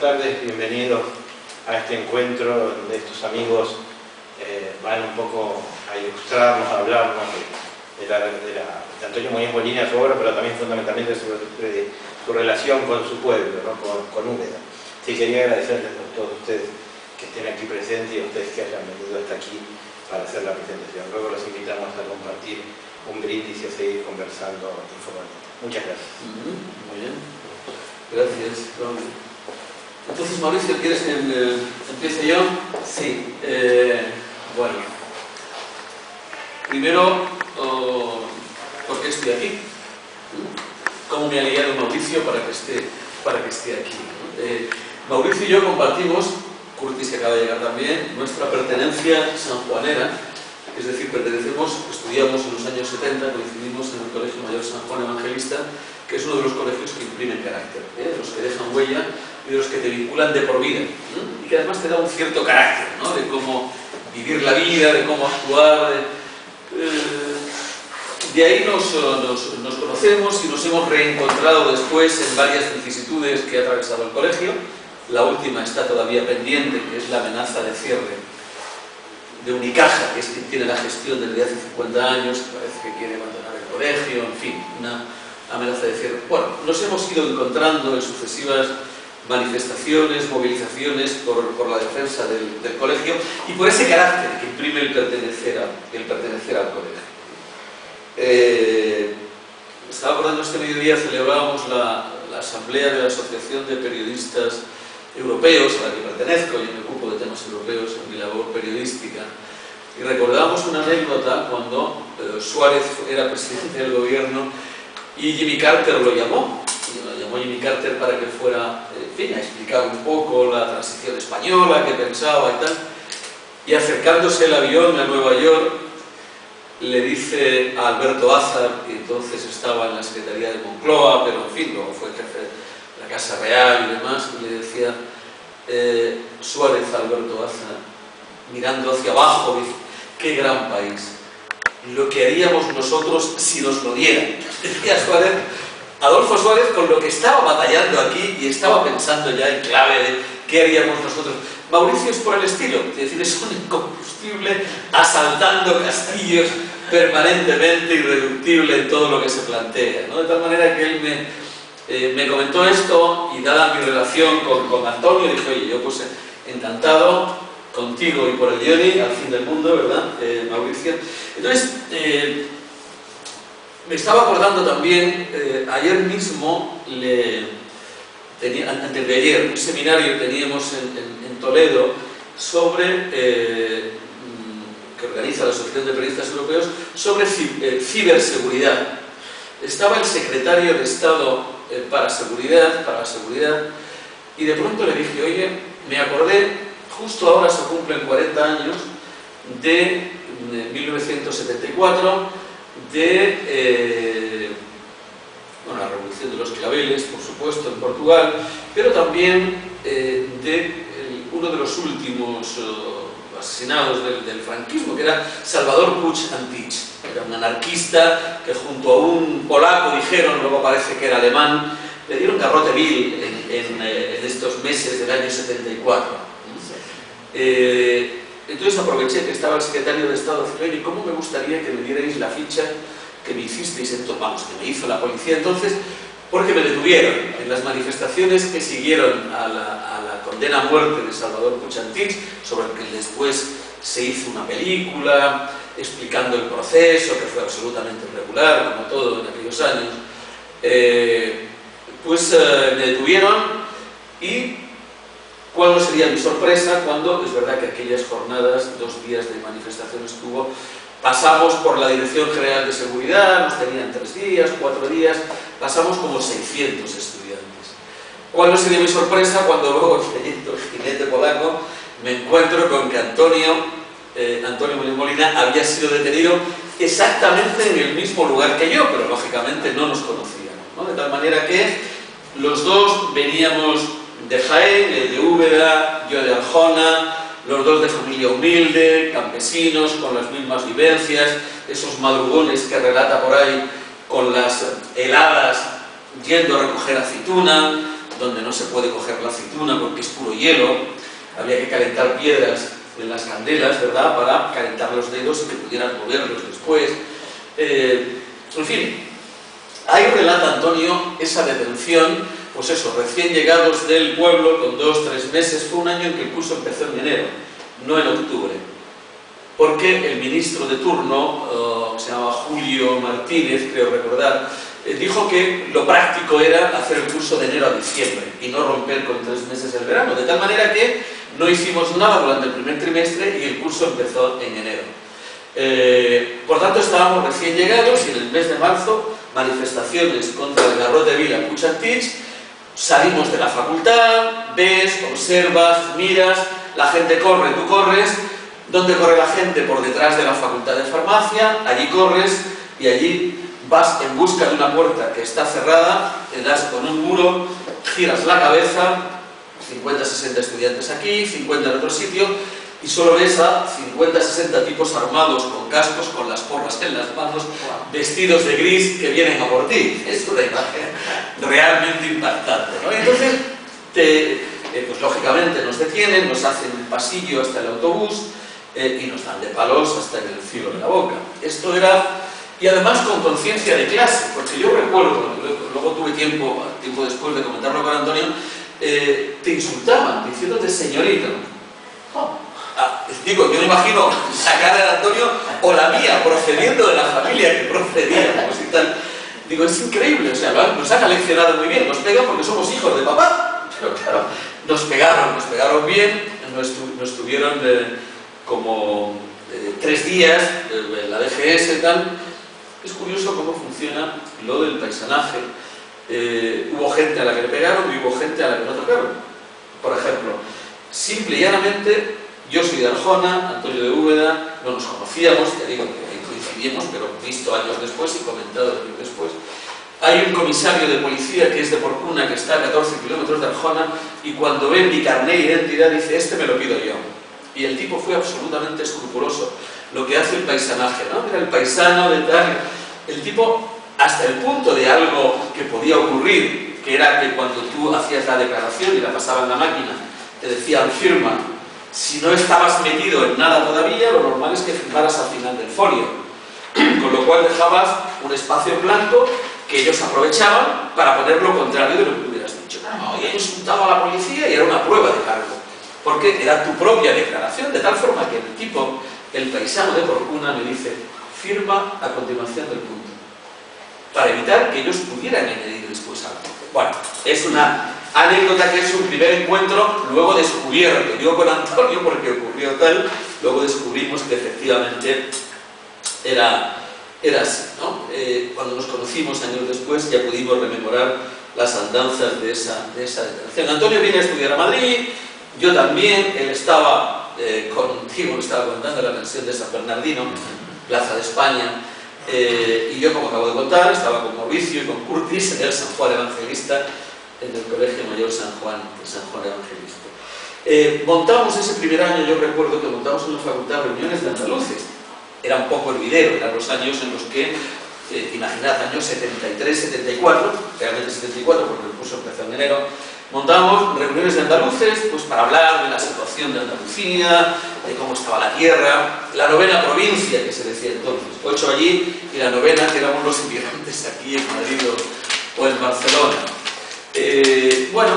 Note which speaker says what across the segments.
Speaker 1: tardes, bienvenidos a este encuentro donde estos amigos van un poco a ilustrarnos, a hablarnos de Antonio Muñoz Molina, su obra, pero también fundamentalmente sobre su relación con su pueblo, ¿no? con Úbeda. Sí, quería agradecerles a todos ustedes que estén aquí presentes y a ustedes que hayan venido hasta aquí para hacer la presentación. Luego los invitamos a compartir un brindis y a seguir conversando informalmente. Muchas gracias.
Speaker 2: Muy bien. Gracias, Claudio. Entonces, Mauricio, ¿quieres que empiece yo? Sí. Bueno. Primero, ¿por qué estoy aquí? ¿Cómo me ha guiado Mauricio para que esté aquí? Mauricio y yo compartimos, Curtis que acaba de llegar también, nuestra pertenencia sanjuanera, es decir, estudiamos en los años 70, coincidimos en el Colegio Mayor San Juan Evangelista, que es uno de los colegios que imprimen carácter, de los que dejan huella y de los que te vinculan de por vida, y que además te da un cierto carácter, ¿no? De cómo vivir la vida, de cómo actuar. De ahí nos conocemos y nos hemos reencontrado después en varias vicisitudes que ha atravesado el colegio. La última está todavía pendiente, que es la amenaza de cierre de Unicaja, que es quien tiene la gestión desde hace 50 años, que parece que quiere abandonar el colegio, en fin, una amenaza de cierre. Bueno, nos hemos ido encontrando en sucesivas manifestaciones, movilizaciones por la defensa del colegio y por ese carácter que imprime el pertenecer al colegio. Estaba acordando, este mediodía celebrábamos la asamblea de la Asociación de Periodistas Europeos, a la que pertenezco, y me ocupo de temas europeos en mi labor periodística, y recordábamos una anécdota cuando Suárez era presidente del gobierno y Jimmy Carter lo llamó Jimmy Carter para que fuera, en fin, a explicar un poco la transición española, qué pensaba y tal, y acercándose el avión a Nueva York le dice a Alberto Ázar, que entonces estaba en la Secretaría de Moncloa, pero en fin, luego fue jefe de la Casa Real y demás, y le decía Suárez a Alberto Ázar, mirando hacia abajo, dice: qué gran país, lo que haríamos nosotros si nos lo dieran. Decía Suárez, Adolfo Suárez, con lo que estaba batallando aquí y estaba pensando ya en clave de qué haríamos nosotros. Mauricio es por el estilo, es decir, es un incombustible asaltando castillos permanentemente, irreductible en todo lo que se plantea, ¿no? De tal manera que él me comentó esto, y dada mi relación con Antonio, dije: oye, yo pues encantado contigo y por el Dioni, al fin del mundo, ¿verdad, Mauricio? Entonces, me estaba acordando también, ayer mismo, antes de ayer, un seminario que teníamos en Toledo sobre, que organiza la Asociación de Periodistas Europeos, sobre ciberseguridad. Estaba el secretario de Estado para la seguridad, y de pronto le dije: oye, me acordé, justo ahora se cumplen 40 años de 1974, de la Revolución de los Claveles, por supuesto, en Portugal, pero también de uno de los últimos asesinados del franquismo, que era Salvador Puig Antich. Era un anarquista que junto a un polaco, dijeron, luego parece que era alemán, le dieron garrote vil en estos meses del año 74. Entonces aproveché que estaba el secretario de Estado, y ¿cómo me gustaría que me dierais la ficha que me hicisteis que me hizo la policía entonces, porque me detuvieron en las manifestaciones que siguieron a la condena a muerte de Salvador Puig Antich, sobre el que después se hizo una película explicando el proceso, que fue absolutamente irregular, como todo en aquellos años. Me detuvieron, y ¿cuál no sería mi sorpresa cuando, es verdad que aquellas jornadas, 2 días de manifestaciones que hubo, pasamos por la Dirección General de Seguridad, nos tenían 3 días, 4 días, pasamos como 600 estudiantes. ¿Cuál no sería mi sorpresa cuando luego, leyendo el jinete polaco, me encuentro con que Antonio Muñoz Molina había sido detenido exactamente en el mismo lugar que yo, pero lógicamente no nos conocíamos, ¿no? De tal manera que los dos veníamos de Jaén, de Úbeda, yo de Arjona, los dos de familia humilde, campesinos, con las mismas vivencias, esos madrugones que relata por ahí, con las heladas, yendo a recoger aceituna, donde no se puede coger la aceituna porque es puro hielo, había que calentar piedras en las candelas, ¿verdad?, para calentar los dedos y que pudieran moverlos después. En fin, ahí relata Antonio esa detención, pues eso, recién llegados del pueblo con 2 o 3 meses. Fue un año en que el curso empezó en enero, no en octubre, porque el ministro de turno, se llamaba Julio Martínez, creo recordar, dijo que lo práctico era hacer el curso de enero a diciembre y no romper con 3 meses el verano, de tal manera que no hicimos nada durante el primer trimestre y el curso empezó en enero. Por tanto, estábamos recién llegados y en el mes de marzo, manifestaciones contra el garrote vil a Puig-Antich. Salimos de la facultad, ves, observas, miras, la gente corre, tú corres. ¿Dónde corre la gente? Por detrás de la facultad de farmacia, allí corres y allí vas en busca de una puerta que está cerrada, te das con un muro, giras la cabeza, 50 60 estudiantes aquí, 50 en otro sitio, y solo ves a 50 60 tipos armados con cascos, con las porras en las manos, vestidos de gris, que vienen a por ti. Es una imagen realmente impactante, ¿no? Entonces, pues lógicamente nos detienen, nos hacen un pasillo hasta el autobús y nos dan de palos hasta en el filo de la boca. Esto era... Y además con conciencia de clase, porque yo recuerdo, luego tuve tiempo después de comentarlo con Antonio, te insultaban diciéndote señorita. Digo, yo me imagino la cara de Antonio o la mía, procediendo de la familia que procedíamos y tal. Digo, es increíble, o sea, nos han aleccionado muy bien, nos pegan porque somos hijos de papá, pero claro, nos pegaron bien, nos tuvieron como 3 días en la DGS y tal. Es curioso cómo funciona lo del paisanaje. Hubo gente a la que le pegaron y hubo gente a la que no tocaron. Por ejemplo, simple y llanamente, yo soy de Arjona, Antonio de Úbeda, no nos conocíamos, ya digo que ahí coincidimos, pero visto años después y comentado años después. Hay un comisario de policía que es de Porcuna, que está a 14 kilómetros de Arjona, y cuando ve mi carné de identidad dice, este me lo pido yo. Y el tipo fue absolutamente escrupuloso. Lo que hace el paisanaje, ¿no? Era el paisano de tal. El tipo, hasta el punto de algo que podía ocurrir, que era que cuando tú hacías la declaración y la pasaban en la máquina, te decían firma. Si no estabas metido en nada todavía, lo normal es que firmaras al final del folio. Con lo cual dejabas un espacio en blanco que ellos aprovechaban para poner lo contrario de lo que hubieras dicho. No, había insultado a la policía y era una prueba de cargo. Porque era tu propia declaración, de tal forma que el tipo, el paisano de Porcuna, me dice, firma a continuación del punto, para evitar que ellos pudieran añadir después algo. Bueno, es una anécdota que es un primer encuentro luego descubierto. Digo con Antonio porque ocurrió tal, luego descubrimos que efectivamente era así, ¿no? Cuando nos conocimos años después ya pudimos rememorar las andanzas de esa detención. Antonio viene a estudiar a Madrid, yo también, él estaba contigo, me estaba contando la pensión de San Bernardino, Plaza de España, y yo, como acabo de contar, estaba con Mauricio y con Curtis en el San Juan Evangelista, en el Colegio Mayor San Juan Evangelista. Montamos ese primer año, yo recuerdo que montamos en la facultad reuniones de andaluces. Era un poco hervidero, eran los años en los que, imaginad, años 73, 74, realmente 74 porque el curso empezó en enero, montamos reuniones de andaluces pues para hablar de la situación de Andalucía, de cómo estaba la tierra, la novena provincia que se decía entonces, 8 allí y la novena que éramos los inmigrantes aquí en Madrid o en Barcelona. Bueno,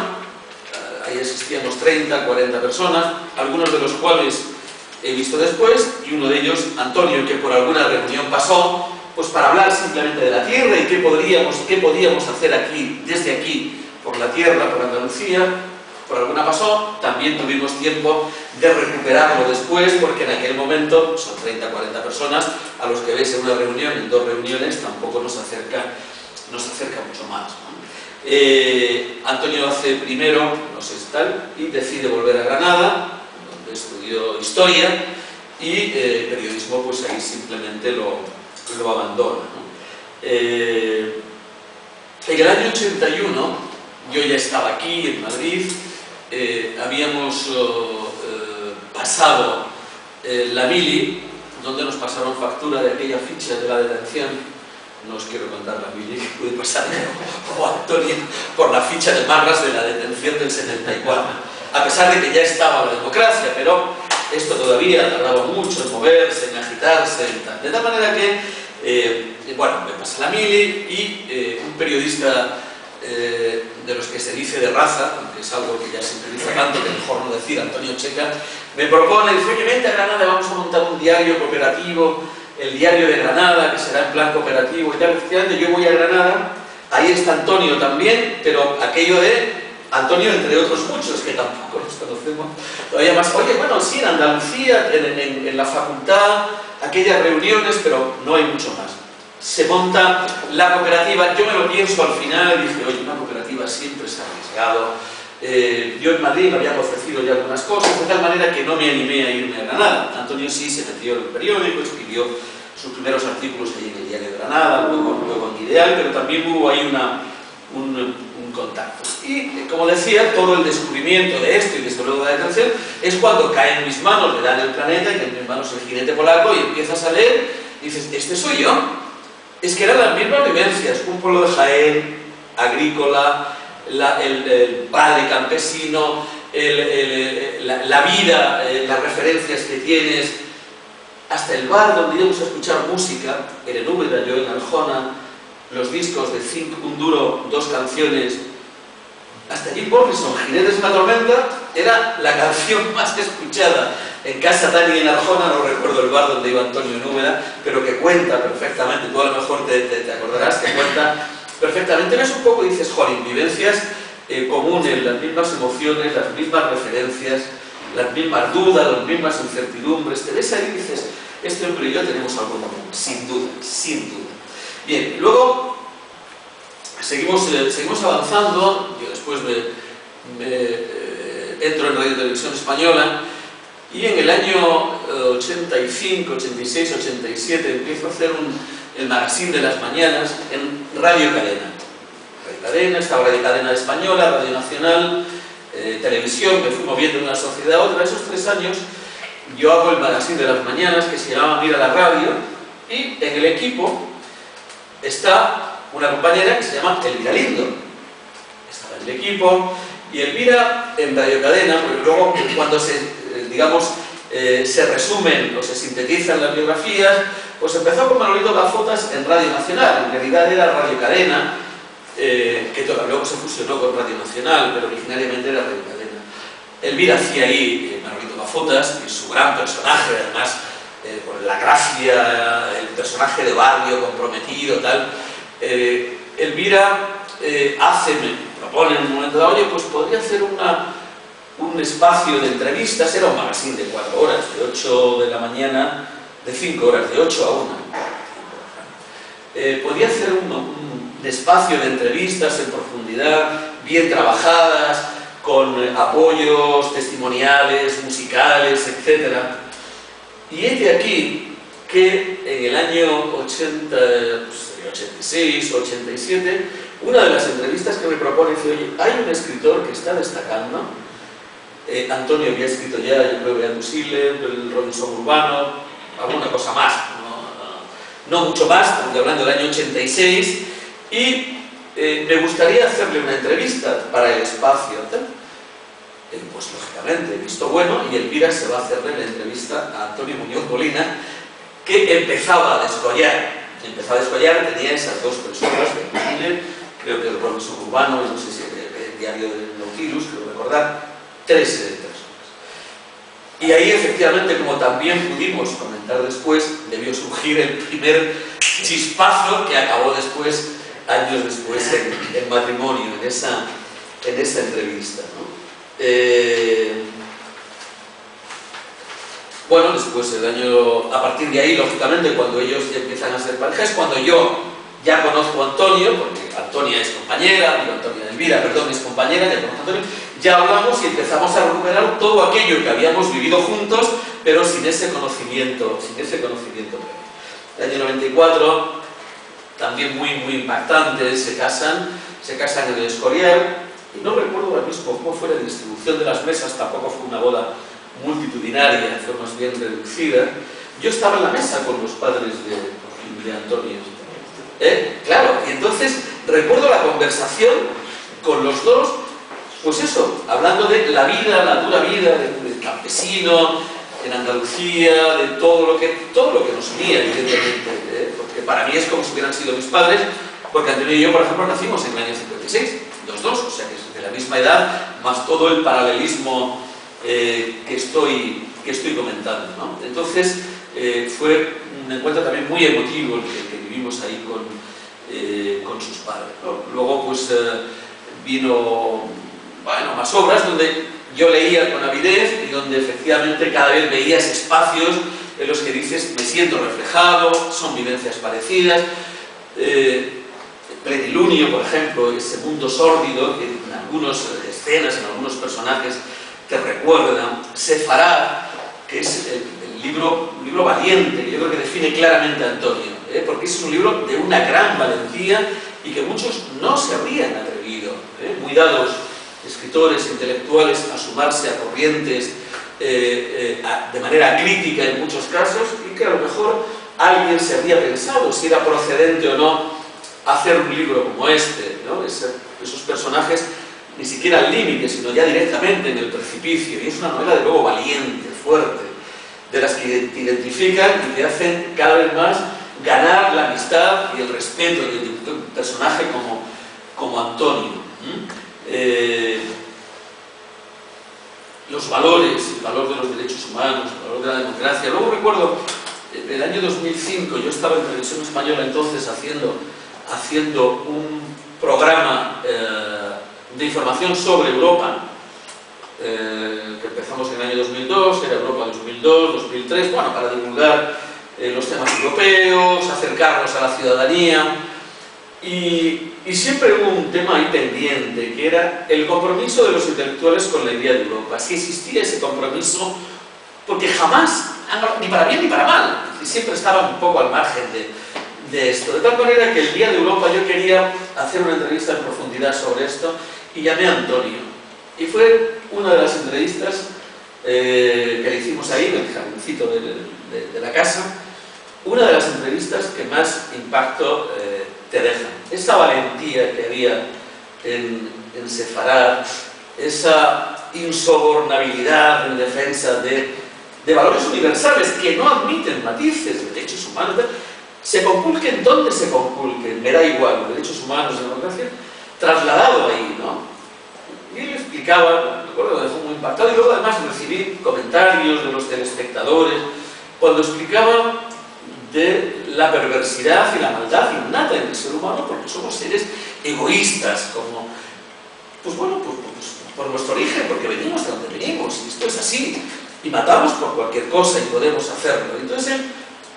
Speaker 2: ahí existían unos 30, 40 personas, algunos de los cuales he visto después, y uno de ellos, Antonio, que por alguna reunión pasó, pues para hablar simplemente de la tierra y qué podíamos hacer aquí, desde aquí, por la tierra, por Andalucía. Por alguna pasó, también tuvimos tiempo de recuperarlo después, porque en aquel momento, son 30, 40 personas, a los que ves en una reunión, en 2 reuniones, tampoco nos acerca mucho más, ¿no? Antonio hace primero, no sé si tal, y decide volver a Granada, donde estudió Historia, y periodismo, pues ahí simplemente lo abandona, ¿no? En el año 81, yo ya estaba aquí, en Madrid, habíamos pasado la mili, donde nos pasaron factura de aquella ficha de la detención no os quiero contar la Billy que pude pasar o Antonio por la ficha de Marras de la detención del 74, a pesar de que ya estaba la democracia, pero esto todavía tardaba mucho en moverse, en agitarse, en tal. De tal manera que, bueno, me pasa la mili y un periodista de los que se dice de raza, aunque es algo que ya se utiliza tanto que mejor no decir, Antonio Checa, me propone, dice, oye, vente a Granada, vamos a montar un diario cooperativo, el diario de Granada, que será en plan cooperativo y tal. Efectivamente, yo voy a Granada, ahí está Antonio también, pero aquello de Antonio entre otros muchos, que tampoco los conocemos todavía más. Oye, bueno, sí, en Andalucía, en la facultad, aquellas reuniones, pero no hay mucho más. Se monta la cooperativa, yo me lo pienso al final y dije, oye, una cooperativa siempre se ha arriesgado. Yo en Madrid me habían ofrecido ya algunas cosas, de tal manera que no me animé a irme a Granada. Antonio sí se metió en el periódico, escribió sus primeros artículos allí en el diario de Granada, luego en Ideal, pero también hubo ahí un contacto. Y, como decía, todo el descubrimiento de esto y desde luego de la detención es cuando cae en mis manos, le dan el Planeta y cae en mis manos el Jinete Polaco y empiezas a leer y dices, este soy yo. Es que eran las mismas vivencias, un pueblo de Jaén, agrícola, el padre campesino, la vida, las referencias que tienes, hasta el bar donde íbamos a escuchar música, en Úbeda, yo en Arjona, los discos de un duro, 2 canciones, hasta Jim Morrison, Jinetes en la tormenta, era la canción más escuchada en casa Dani en Arjona, no recuerdo el bar donde iba Antonio en Úbeda, pero que cuenta perfectamente, tú a lo mejor te acordarás, que cuenta perfectamente. Ves un poco y dices, jolín, vivencias comunes, las mismas emociones, las mismas referencias, las mismas dudas, las mismas incertidumbres. Te ves ahí y dices, este hombre y yo tenemos algo en común, sin duda, sin duda. Bien, luego seguimos avanzando. Yo después entro en Radio Televisión Española y en el año 85, 86, 87 empiezo a hacer el magazine de las mañanas en Radio Cadena. Radio Cadena, estaba Radio Cadena Española, Radio Nacional, Televisión, me fui moviendo de una sociedad a otra. Esos 3 años yo hago el magazine de las mañanas que se llamaba Mira la Radio, y en el equipo está una compañera que se llama Elvira Lindo. Estaba en el equipo, y Elvira en Radio Cadena, porque luego cuando se resumen o se sintetizan las biografías, pues empezó con Manolito Gafotas en Radio Nacional. En realidad era Radio Cadena, que luego se fusionó con Radio Nacional, pero originariamente era Radio Cadena. Elvira hacía ahí Manolito Gafotas, y su gran personaje, además, con la gracia, el personaje de barrio comprometido, tal. Elvira me propone en un momento dado, oye, pues podría hacer un espacio de entrevistas. Era un magazine de 4 horas, de 8 de la mañana, de 5 horas, de 8 a 1. Podía hacer un espacio de entrevistas en profundidad, bien trabajadas, con apoyos testimoniales, musicales, etc. Y es de aquí que en el año 86, 87, una de las entrevistas que me propone dice, oye, hay un escritor que está destacando. Antonio había escrito ya, yo creo que Musile, el Robinson Urbano, alguna cosa más, no mucho más, estamos hablando del año 86, y me gustaría hacerle una entrevista para el espacio. Pues lógicamente, visto bueno, y Elvira se va a hacerle la entrevista a Antonio Muñoz Molina, que empezaba a descollar. Tenía esas 2 personas, creo que el Robinson Urbano, no sé si el diario del Nautilus, creo recordar, 3 personas. Y ahí efectivamente, como también pudimos comentar después, debió surgir el primer chispazo que acabó después, años después, en Matrimonio, en esa entrevista, ¿no? Bueno, después a partir de ahí, lógicamente, cuando ellos ya empiezan a ser pareja, es cuando yo ya conozco a Antonio, porque Antonia es compañera, Antonia Elvira, perdón, es compañera, ya conozco a Antonio, ya hablamos y empezamos a recuperar todo aquello que habíamos vivido juntos, pero sin ese conocimiento previo. El año 94, también muy impactante, se casan en el Escorial, y no recuerdo ahora mismo cómo fue la distribución de las mesas, tampoco fue una boda multitudinaria, fue más bien reducida. Yo estaba en la mesa con los padres de Antonio. Claro, y entonces recuerdo la conversación con los dos, pues eso, hablando de la vida, la dura vida del campesino en Andalucía, de todo lo que nos unía, evidentemente, porque para mí es como si hubieran sido mis padres, porque Antonio y yo, por ejemplo, nacimos en el año 56, los dos, o sea que es de la misma edad, más todo el paralelismo que estoy comentando, ¿no? Entonces, fue un encuentro también muy emotivo el que vivimos ahí con sus padres, ¿no? Luego, pues, vino, bueno, más obras donde yo leía con avidez y donde efectivamente cada vez veías espacios en los que dices, me siento reflejado, son vivencias parecidas. Plenilunio, por ejemplo, ese mundo sórdido que en algunas escenas, en algunos personajes te recuerdan. Sefarad, que es el libro valiente, que yo creo que define claramente a Antonio, porque es un libro de una gran valentía y que muchos no se habrían atrevido, muy dados escritores intelectuales a sumarse a corrientes de manera crítica en muchos casos, y que a lo mejor alguien se habría pensado si era procedente o no hacer un libro como este, ¿no? Esos personajes ni siquiera al límite, sino ya directamente en el precipicio, y es una novela de luego valiente, fuerte, de las que te identifican y te hacen cada vez más ganar la amistad y el respeto de un personaje como Antonio. Los valores, el valor de los derechos humanos, el valor de la democracia. Luego recuerdo, en el año 2005, yo estaba en Televisión Española entonces haciendo un programa de información sobre Europa, que empezamos en el año 2002, era Europa 2002, 2003, bueno, para divulgar los temas europeos, acercarnos a la ciudadanía, y siempre hubo un tema ahí pendiente, que era el compromiso de los intelectuales con la idea de Europa, si existía ese compromiso, porque jamás, ni para bien ni para mal, y siempre estaban un poco al margen de esto. De tal manera que el Día de Europa yo quería hacer una entrevista en profundidad sobre esto, y llamé a Antonio. Y fue una de las entrevistas que le hicimos ahí, en el jardincito de la casa, una de las entrevistas que más impacto te dejan. Esa valentía que había en Sefarad, esa insobornabilidad en defensa de valores universales que no admiten matices, derechos humanos, se conculquen donde se conculquen, me da igual, derechos humanos, democracia, trasladado ahí, ¿no? Y él explicaba, recuerdo, me dejó muy impactado, y luego además recibí comentarios de los telespectadores cuando explicaba de la perversidad y la maldad innata en el ser humano, porque somos seres egoístas, como, pues bueno, por nuestro origen, porque venimos de donde venimos, y esto es así, y matamos por cualquier cosa y podemos hacerlo. Entonces él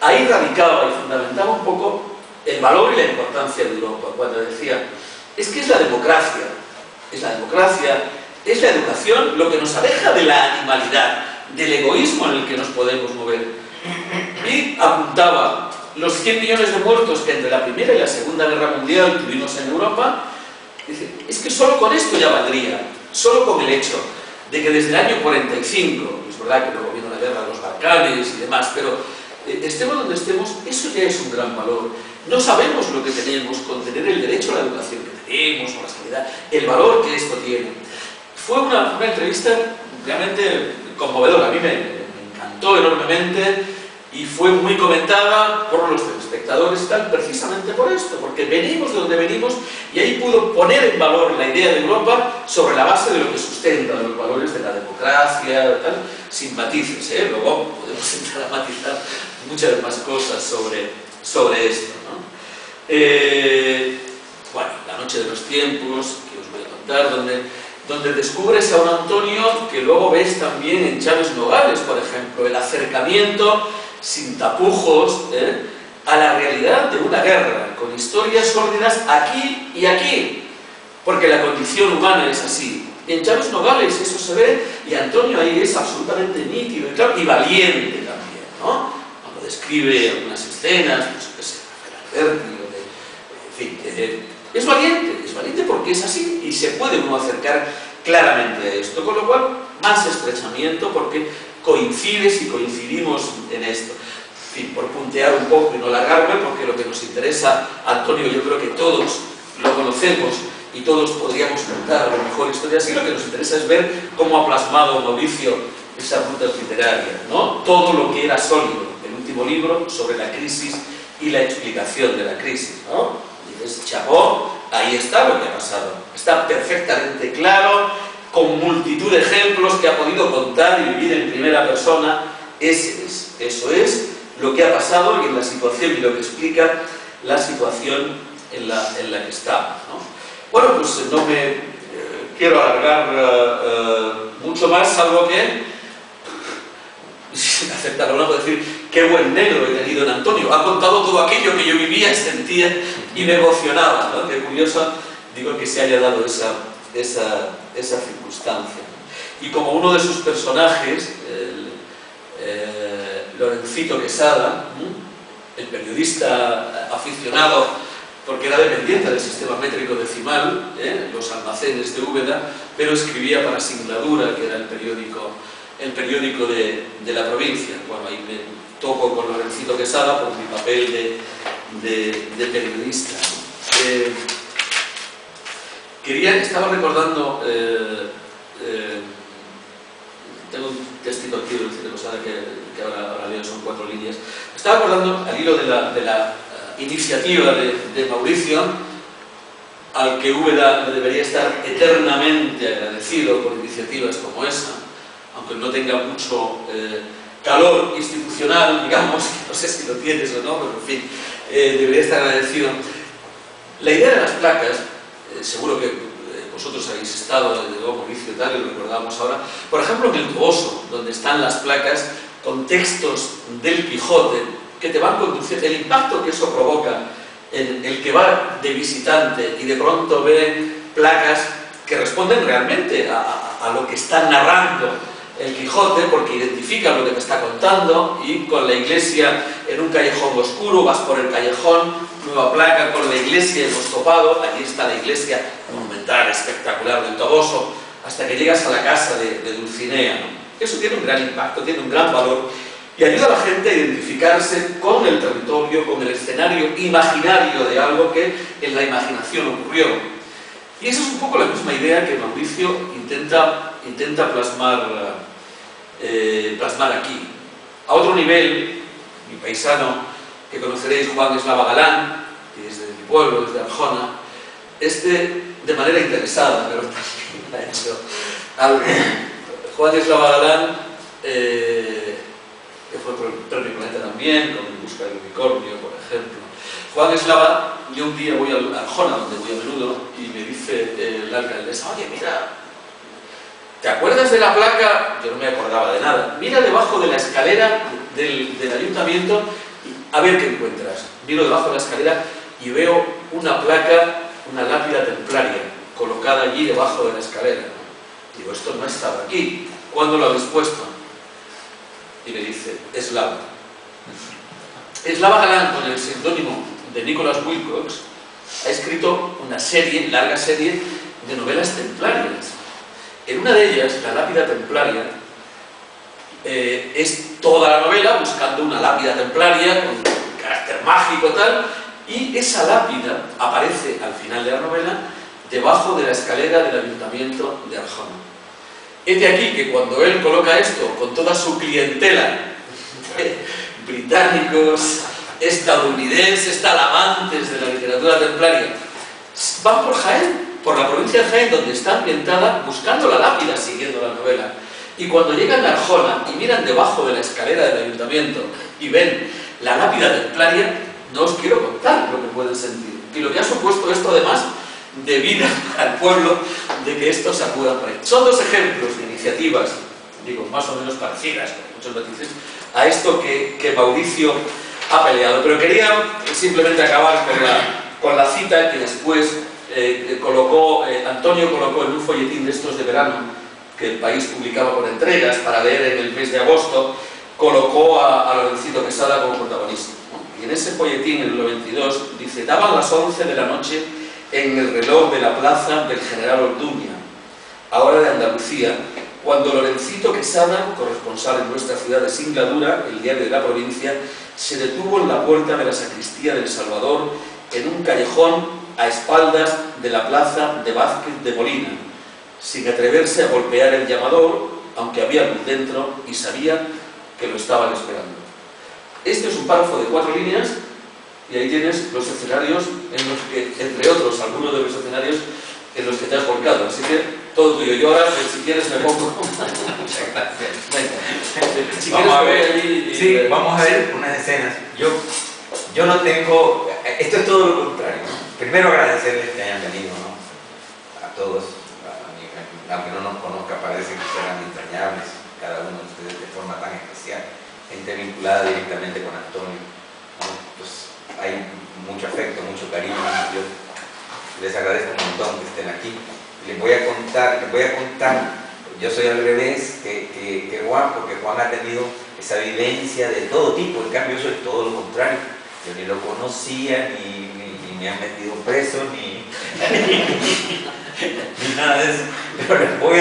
Speaker 2: ahí radicaba y fundamentaba un poco el valor y la importancia de Europa, cuando decía, es que es la democracia, es la educación lo que nos aleja de la animalidad, del egoísmo en el que nos podemos mover. Y apuntaba los 100 millones de muertos que entre la Primera y la Segunda Guerra Mundial tuvimos en Europa. Dice, es que solo con esto ya valdría, solo con el hecho de que desde el año 45, es verdad que luego vino la guerra de los Balcanes y demás, pero estemos donde estemos, eso ya es un gran valor. No sabemos lo que tenemos con tener el derecho a la educación que tenemos, o la sanidad, el valor que esto tiene. Fue una entrevista realmente conmovedora, a mí me encantó enormemente y fue muy comentada por los espectadores y tal, precisamente por esto, porque venimos de donde venimos y ahí pudo poner en valor la idea de Europa sobre la base de lo que sustenta, de los valores de la democracia, tal, sin matices, ¿eh? Luego podemos entrar a matizar muchas más cosas sobre esto, ¿no? Bueno, La noche de los tiempos, que os voy a contar, donde descubres a un Antonio que luego ves también en Chávez Nogales, por ejemplo, el acercamiento sin tapujos a la realidad de una guerra, con historias sórdidas aquí y aquí, porque la condición humana es así. En Chávez Nogales eso se ve, y Antonio ahí es absolutamente nítido y claro, y valiente también, ¿no? Cuando describe algunas escenas, pues que se Alberti, en fin, es valiente porque es así y se puede uno acercar claramente a esto, con lo cual más estrechamiento porque coincides y coincidimos en esto. fin, por puntear un poco y no alargarme, porque lo que nos interesa, Antonio, yo creo que todos lo conocemos y todos podríamos contar a lo mejor historias, y lo que nos interesa es ver cómo ha plasmado Mauricio esas rutas literarias, ¿no? Todo lo que era sólido, el último libro sobre la crisis y la explicación de la crisis, ¿no? Dices, chapó, ahí está lo que ha pasado, está perfectamente claro, con multitud de ejemplos que ha podido contar y vivir en primera persona. Eso es lo que ha pasado y en la situación, y lo que explica la situación en la que estamos, ¿no? Bueno, pues no me quiero alargar mucho más, salvo que aceptar una puedo decir qué buen negro he tenido en Antonio. Ha contado todo aquello que yo vivía, sentía y me emocionaba, ¿no? Qué curioso, digo, que se haya dado esa circunstancia. Y como uno de sus personajes, Lorencito Quesada, el periodista aficionado, porque era dependiente del sistema métrico decimal, los almacenes de Úbeda, pero escribía para Singladura, que era el periódico de la provincia. Bueno, ahí me toco con Lorencito Quesada por mi papel de periodista. Estaba recordando, tengo un textito aquí de Lorencito Quesada que ahora leo, son 4 líneas. Estaba recordando al hilo de la iniciativa de Mauricio, al que Úbeda debería estar eternamente agradecido por iniciativas como esa, aunque no tenga mucho calor institucional, digamos, no sé si lo tienes o no, pero en fin, debería estar agradecido. La idea de las placas, seguro que vosotros habéis estado, desde luego Mauricio y tal, y lo recordamos ahora, por ejemplo en el Toboso, donde están las placas con textos del Quijote, que te van conduciendo, el impacto que eso provoca en el que va de visitante y de pronto ve placas que responden realmente a lo que está narrando el Quijote, porque identifica lo que te está contando, y con la iglesia en un callejón oscuro, vas por el callejón, nueva placa con la iglesia, hemos topado, allí está la iglesia monumental, espectacular del Toboso, hasta que llegas a la casa de Dulcinea, ¿no? Eso tiene un gran impacto, tiene un gran valor, y ayuda a la gente a identificarse con el territorio, con el escenario imaginario de algo que en la imaginación ocurrió. Y esa es un poco la misma idea que Mauricio intenta plasmar aquí. A otro nivel, mi paisano, que conoceréis, Juan Eslava Galán, que es de mi pueblo, desde Arjona, de manera interesada, pero también ha hecho algo. Juan Eslava Galán, que fue por el Premio Planeta también, con En busca del unicornio, por ejemplo. Juan Eslava, yo un día voy a Arjona, donde voy a menudo, y me dice la alcaldesa, oye, mira, ¿te acuerdas de la placa? Yo no me acordaba de nada. Mira debajo de la escalera del ayuntamiento, a ver qué encuentras. Miro debajo de la escalera y veo una placa, una lápida templaria, colocada allí debajo de la escalera. Digo, esto no estaba aquí. ¿Cuándo lo habéis puesto? Y me dice, Eslava. Eslava Galán, con el seudónimo de Nicholas Wilcox, ha escrito una larga serie de novelas templarias. En una de ellas, La lápida templaria, es toda la novela buscando una lápida templaria con carácter mágico tal, y esa lápida aparece al final de la novela debajo de la escalera del ayuntamiento de Arjona. Es de aquí que cuando él coloca esto con toda su clientela, británicos, estadounidenses, talamantes de la literatura templaria, van por Jaén, por la provincia de Jaén, donde está ambientada, buscando la lápida, siguiendo la novela. Y cuando llegan a Arjona y miran debajo de la escalera del ayuntamiento y ven la lápida templaria, no os quiero contar lo que pueden sentir. Y lo que ha supuesto esto, además, de vida al pueblo, de que estos acudan por ahí. Son 2 ejemplos de iniciativas, digo, más o menos parecidas, con muchos matices, a esto que Mauricio ha peleado. Pero quería simplemente acabar con la cita que después Antonio colocó en un folletín de estos de verano, que El País publicaba por entregas para leer en el mes de agosto, colocó a Lorencito Quesada como protagonista, ¿no? Y en ese folletín, en el 92, dice, daban las 11 de la noche en el reloj de la plaza del General Orduña, ahora de Andalucía, cuando Lorencito Quesada, corresponsal en nuestra ciudad de Singladura, el diario de la provincia, se detuvo en la puerta de la sacristía del Salvador, en un callejón a espaldas de la plaza de Vázquez de Molina, sin atreverse a golpear el llamador, aunque había luz dentro y sabía que lo estaban esperando. Este es un párrafo de 4 líneas y ahí tienes los escenarios en los que, entre otros, algunos de los escenarios en los que te has volcado. Así que todo tuyo. Yo ahora, si quieres, me pongo.
Speaker 3: Muchas gracias.
Speaker 2: Venga. Si
Speaker 3: Vamos
Speaker 2: quieres,
Speaker 3: a
Speaker 2: me voy
Speaker 3: ver.
Speaker 2: allí y...
Speaker 3: Sí, vamos a ver unas escenas. Yo no tengo... Esto es todo lo contrario, ¿no? Primero agradecerles que hayan venido, ¿no? A todos, aunque no nos conozca, parece que serán entrañables, cada uno de ustedes de forma tan especial, gente vinculada directamente con Antonio, ¿no? Pues hay mucho afecto, mucho cariño. Yo les agradezco un montón que estén aquí. Les voy a contar, yo soy al revés que Juan, porque Juan ha tenido esa vivencia de todo tipo. En cambio, yo soy todo lo contrario. Yo ni lo conocía, ni me han metido preso, ni nada de eso. Pero les voy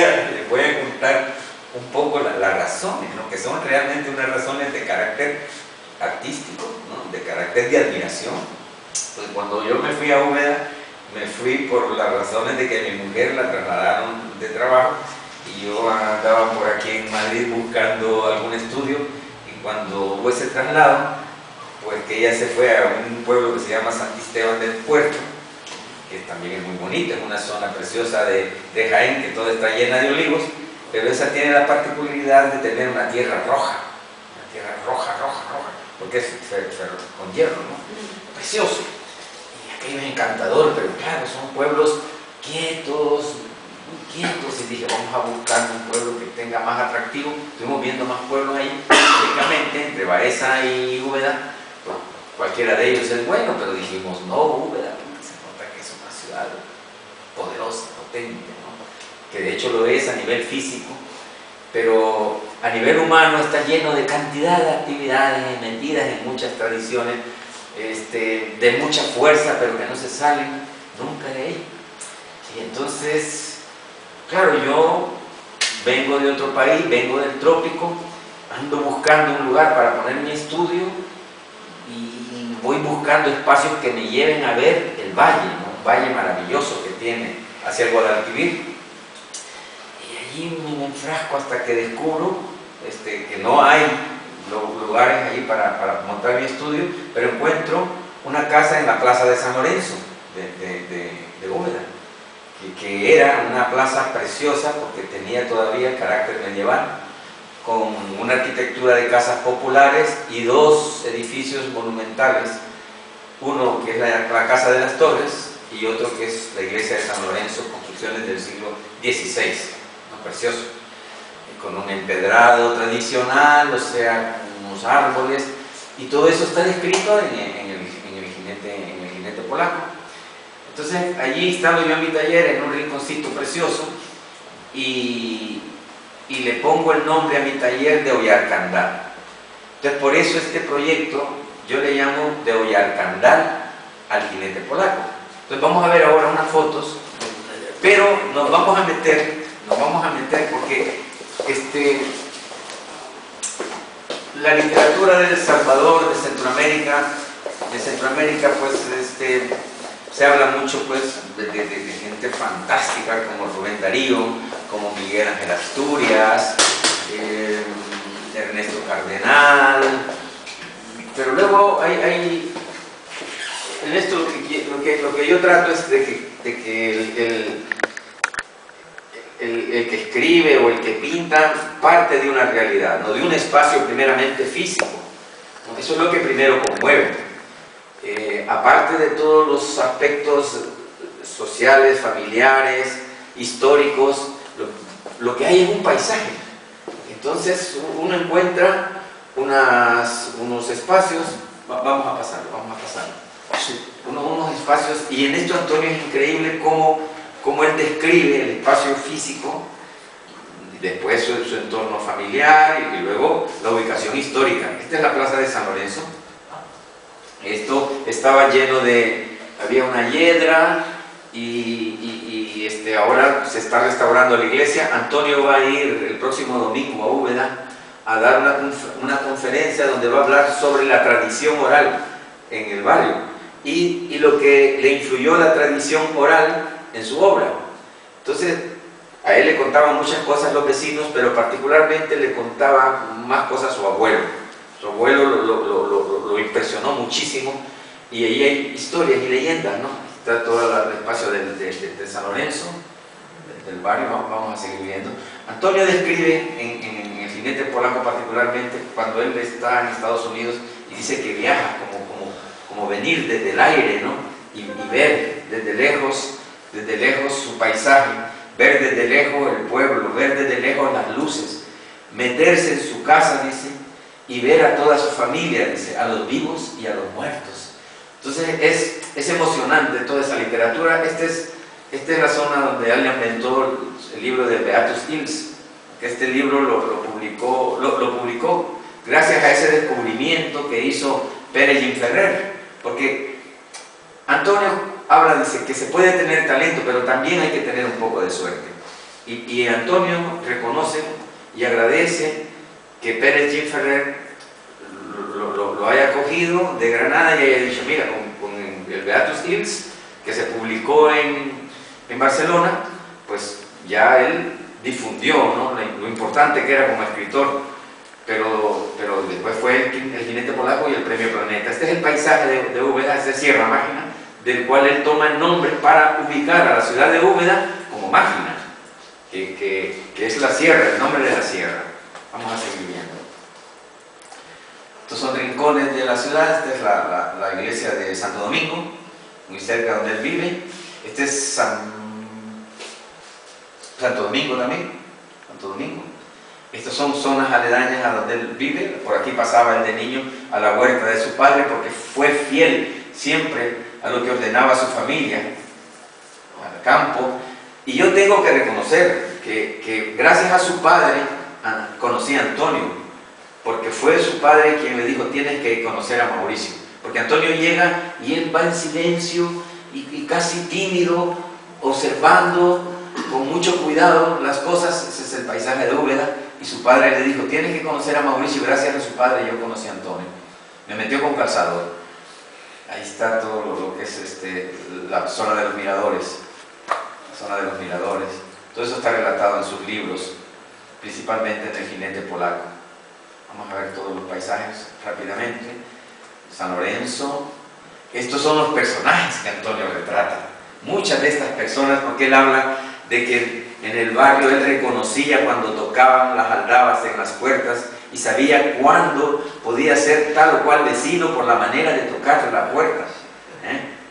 Speaker 3: a contar un poco las razones, ¿no? Que son realmente unas razones de carácter artístico, ¿no? De carácter de admiración. Pues cuando yo me fui a Úbeda, me fui por las razones de que mi mujer la trasladaron de trabajo y yo andaba por aquí en Madrid buscando algún estudio, y cuando hubo ese traslado, pues que ella se fue a un pueblo que se llama Santisteban del Puerto, que también es muy bonito, es una zona preciosa de Jaén, que toda está llena de olivos, pero esa tiene la particularidad de tener una tierra roja, roja, porque es con hierro, ¿no? Precioso. Y aquello es encantador, pero claro, son pueblos quietos, muy quietos, y dije, vamos a buscar un pueblo que tenga más atractivo. Estuvimos viendo más pueblos ahí, lógicamente, entre Baeza y Úbeda. Pues, cualquiera de ellos es bueno, pero dijimos, no, Úbeda, se nota que es una ciudad poderosa, potente, ¿no? Que de hecho lo es a nivel físico, pero a nivel humano está lleno de cantidad de actividades metidas en muchas tradiciones, de mucha fuerza, pero que no se salen nunca de ahí. Y entonces, claro, yo vengo de otro país, vengo del trópico, ando buscando un lugar para poner mi estudio y voy buscando espacios que me lleven a ver el valle, ¿no? Un valle maravilloso que tiene hacia el Guadalquivir. Y allí me enfrasco hasta que descubro que no hay lugares ahí para montar mi estudio, pero encuentro una casa en la plaza de San Lorenzo de Úbeda, que era una plaza preciosa porque tenía todavía el carácter medieval, con una arquitectura de casas populares y 2 edificios monumentales, uno que es la Casa de las Torres y otro que es la iglesia de San Lorenzo, construcciones del siglo XVI, ¿no? Precioso, con un empedrado tradicional, o sea, unos árboles, y todo eso está descrito en el jinete polaco. Entonces allí estando yo en mi taller, en un rinconcito precioso, y le pongo el nombre a mi taller de Ollarcandal. Entonces por eso este proyecto yo le llamo de Ollarcandal al jinete polaco. Entonces vamos a ver ahora unas fotos, pero nos vamos a meter porque la literatura de El Salvador, de Centroamérica pues se habla mucho pues de gente fantástica como Rubén Darío, como Miguel Ángel Asturias, Ernesto Cardenal, pero luego hay en esto lo que yo trato es de que el que escribe o el que pinta parte de una realidad, no de un espacio primeramente físico. Eso es lo que primero conmueve. Aparte de todos los aspectos sociales, familiares, históricos, lo que hay es un paisaje. Entonces uno encuentra unos espacios, vamos a pasarlo. Sí. Unos espacios, y en esto Antonio es increíble cómo él describe el espacio físico, después su entorno familiar y luego la ubicación histórica. Esta es la plaza de San Lorenzo. Esto estaba lleno había una hiedra y ahora se está restaurando la iglesia. Antonio va a ir el próximo domingo a Úbeda a dar una conferencia donde va a hablar sobre la tradición oral en el barrio y lo que le influyó la tradición oral en su obra. Entonces, a él le contaban muchas cosas los vecinos, pero particularmente le contaban más cosas a su abuelo. Su abuelo lo impresionó muchísimo, y ahí hay historias y leyendas, ¿no? Está todo el espacio de San Lorenzo, del barrio, vamos a seguir viendo. Antonio describe en El jinete polaco particularmente, cuando él está en Estados Unidos, y dice que viaja como venir desde el aire, ¿no? Y ver desde lejos su paisaje, ver desde lejos el pueblo, ver desde lejos las luces, meterse en su casa, dice, y ver a toda su familia, dice, a los vivos y a los muertos. Entonces es emocionante toda esa literatura. Esta es la zona donde él inventó el libro de Beatus Ills, que este libro lo publicó gracias a ese descubrimiento que hizo Pere Gimferrer, porque Antonio habla, dice, que se puede tener talento, pero también hay que tener un poco de suerte. Y Antonio reconoce y agradece que Pere Gimferrer lo haya cogido de Granada y haya dicho, mira, con el Beatus Ills, que se publicó en Barcelona, pues ya él difundió, ¿no?, lo importante que era como escritor, pero después fue el jinete polaco y el premio Planeta. Este es el paisaje de Úbeda, es de Sierra Mágina, del cual él toma el nombre para ubicar a la ciudad de Úbeda como Mágina, que es la sierra, el nombre de la sierra. Vamos a seguir viendo. Estos son rincones de la ciudad. Esta es la iglesia de Santo Domingo, muy cerca donde él vive. Este es Santo Domingo también, Santo Domingo. Estas son zonas aledañas a donde él vive. Por aquí pasaba él de niño a la huerta de su padre, porque fue fiel siempre a lo que ordenaba su familia, al campo. Y yo tengo que reconocer que gracias a su padre conocí a Antonio, porque fue su padre quien le dijo, tienes que conocer a Mauricio. Porque Antonio llega y él va en silencio y casi tímido, observando con mucho cuidado las cosas. Ese es el paisaje de Úbeda. Y su padre le dijo, tienes que conocer a Mauricio. Gracias a su padre yo conocí a Antonio. Me metió con calzador. Ahí está todo lo que es la zona de los miradores. La zona de los miradores. Todo eso está relatado en sus libros, principalmente en El jinete polaco. Vamos a ver todos los paisajes rápidamente. San Lorenzo. Estos son los personajes que Antonio retrata. Muchas de estas personas, porque él habla de que en el barrio él reconocía cuando tocaban las aldabas en las puertas y sabía cuándo podía ser tal o cual vecino por la manera de tocar la puerta.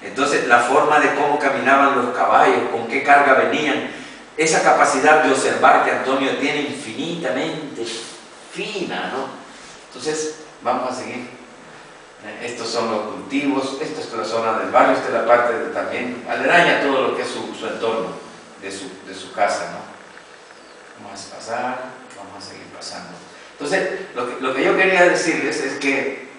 Speaker 3: Entonces, la forma de cómo caminaban los caballos, con qué carga venían, esa capacidad de observar que Antonio tiene infinitamente fina, ¿no? Entonces, vamos a seguir. Estos son los cultivos, esta es la zona del barrio, esta es la parte también aledaña a todo lo que es su entorno de su casa, ¿no? Vamos a pasar, vamos a seguir pasando. Entonces, lo que yo quería decirles es que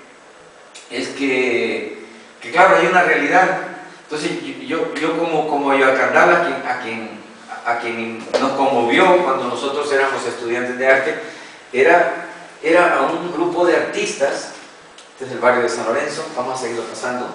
Speaker 3: claro, hay una realidad. Entonces, yo como Yoacandal, a quien nos conmovió cuando nosotros éramos estudiantes de arte, era a un grupo de artistas. Este es el barrio de San Lorenzo. Vamos a seguirlo pasando.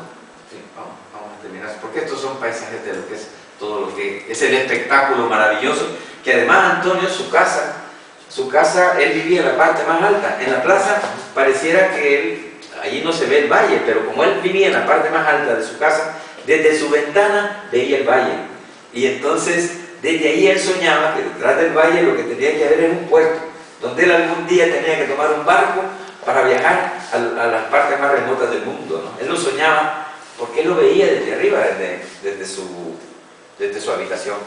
Speaker 3: Sí, vamos a terminar, porque estos son paisajes de lo que es todo lo que es el espectáculo maravilloso, que además Antonio, su casa, él vivía en la parte más alta. En la plaza pareciera que allí no se ve el valle, pero como él vivía en la parte más alta de su casa, desde su ventana veía el valle. Y entonces, desde ahí él soñaba que detrás del valle lo que tenía que haber era un puerto, donde él algún día tenía que tomar un barco para viajar a las partes más remotas del mundo, ¿no? Él lo soñaba porque él lo veía desde arriba, desde su habitación.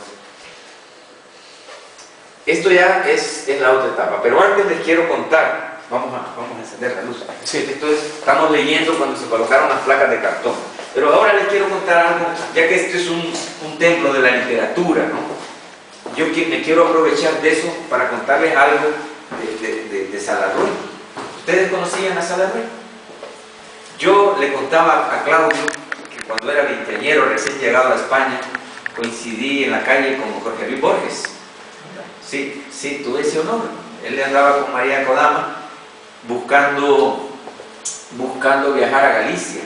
Speaker 3: Esto ya es la otra etapa, pero antes les quiero contar, vamos a encender la luz. Sí. Esto estamos leyendo cuando se colocaron las placas de cartón, pero ahora les quiero contar algo, ya que este es un templo de la literatura, ¿no? Yo me quiero aprovechar de eso para contarles algo de Salarruey. ¿Ustedes conocían a Salarruey? Yo le contaba a Claudio que cuando era veinteañero, recién llegado a España, coincidí en la calle con Jorge Luis Borges. Sí, tuve ese honor. Él andaba con María Kodama buscando viajar a Galicia.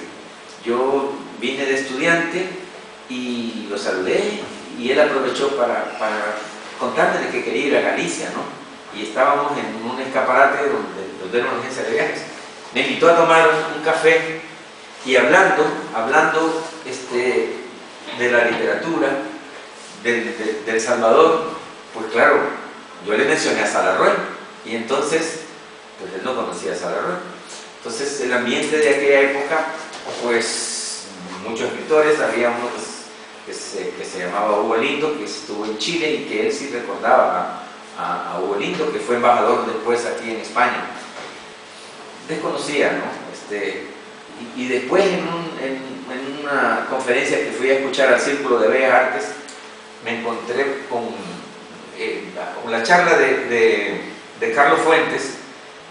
Speaker 3: Yo vine de estudiante y lo saludé y él aprovechó para contarme de que quería ir a Galicia, ¿no? Y estábamos en un escaparate donde era una agencia de viajes. Me invitó a tomar un café y hablando de la literatura del Salvador, pues claro, yo le mencioné a Salarrué y entonces, pues él no conocía a Salarrué. Entonces el ambiente de aquella época, pues muchos escritores, había uno que se llamaba Hugo Lindo, que estuvo en Chile y que él sí recordaba a Hugo Lindo, que fue embajador después aquí en España. Desconocía, ¿no? Y después en una conferencia que fui a escuchar al Círculo de Bellas Artes, me encontré con la charla de Carlos Fuentes.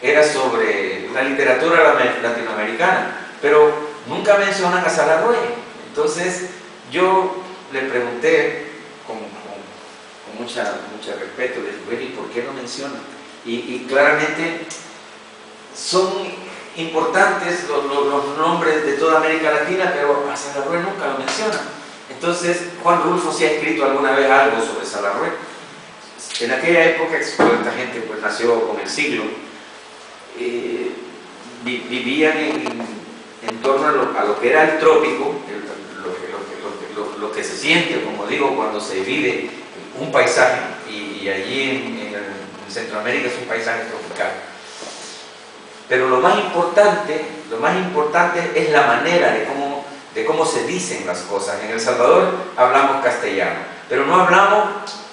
Speaker 3: Era sobre la literatura latinoamericana, pero nunca mencionan a Salarrué. Entonces yo le pregunté con mucho respeto, le dije, bueno, ¿y por qué no mencionan? Y claramente son importantes los nombres de toda América Latina, pero a Salarrué nunca lo mencionan. Entonces Juan Rulfo sí ha escrito alguna vez algo sobre Salarrué. En aquella época, esta gente pues nació con el siglo, vivían en torno a lo que era el trópico, lo que se siente, como digo, cuando se vive un paisaje, y allí en Centroamérica es un paisaje tropical. Pero lo más importante es la manera de cómo se dicen las cosas. En El Salvador hablamos castellano, pero no hablamos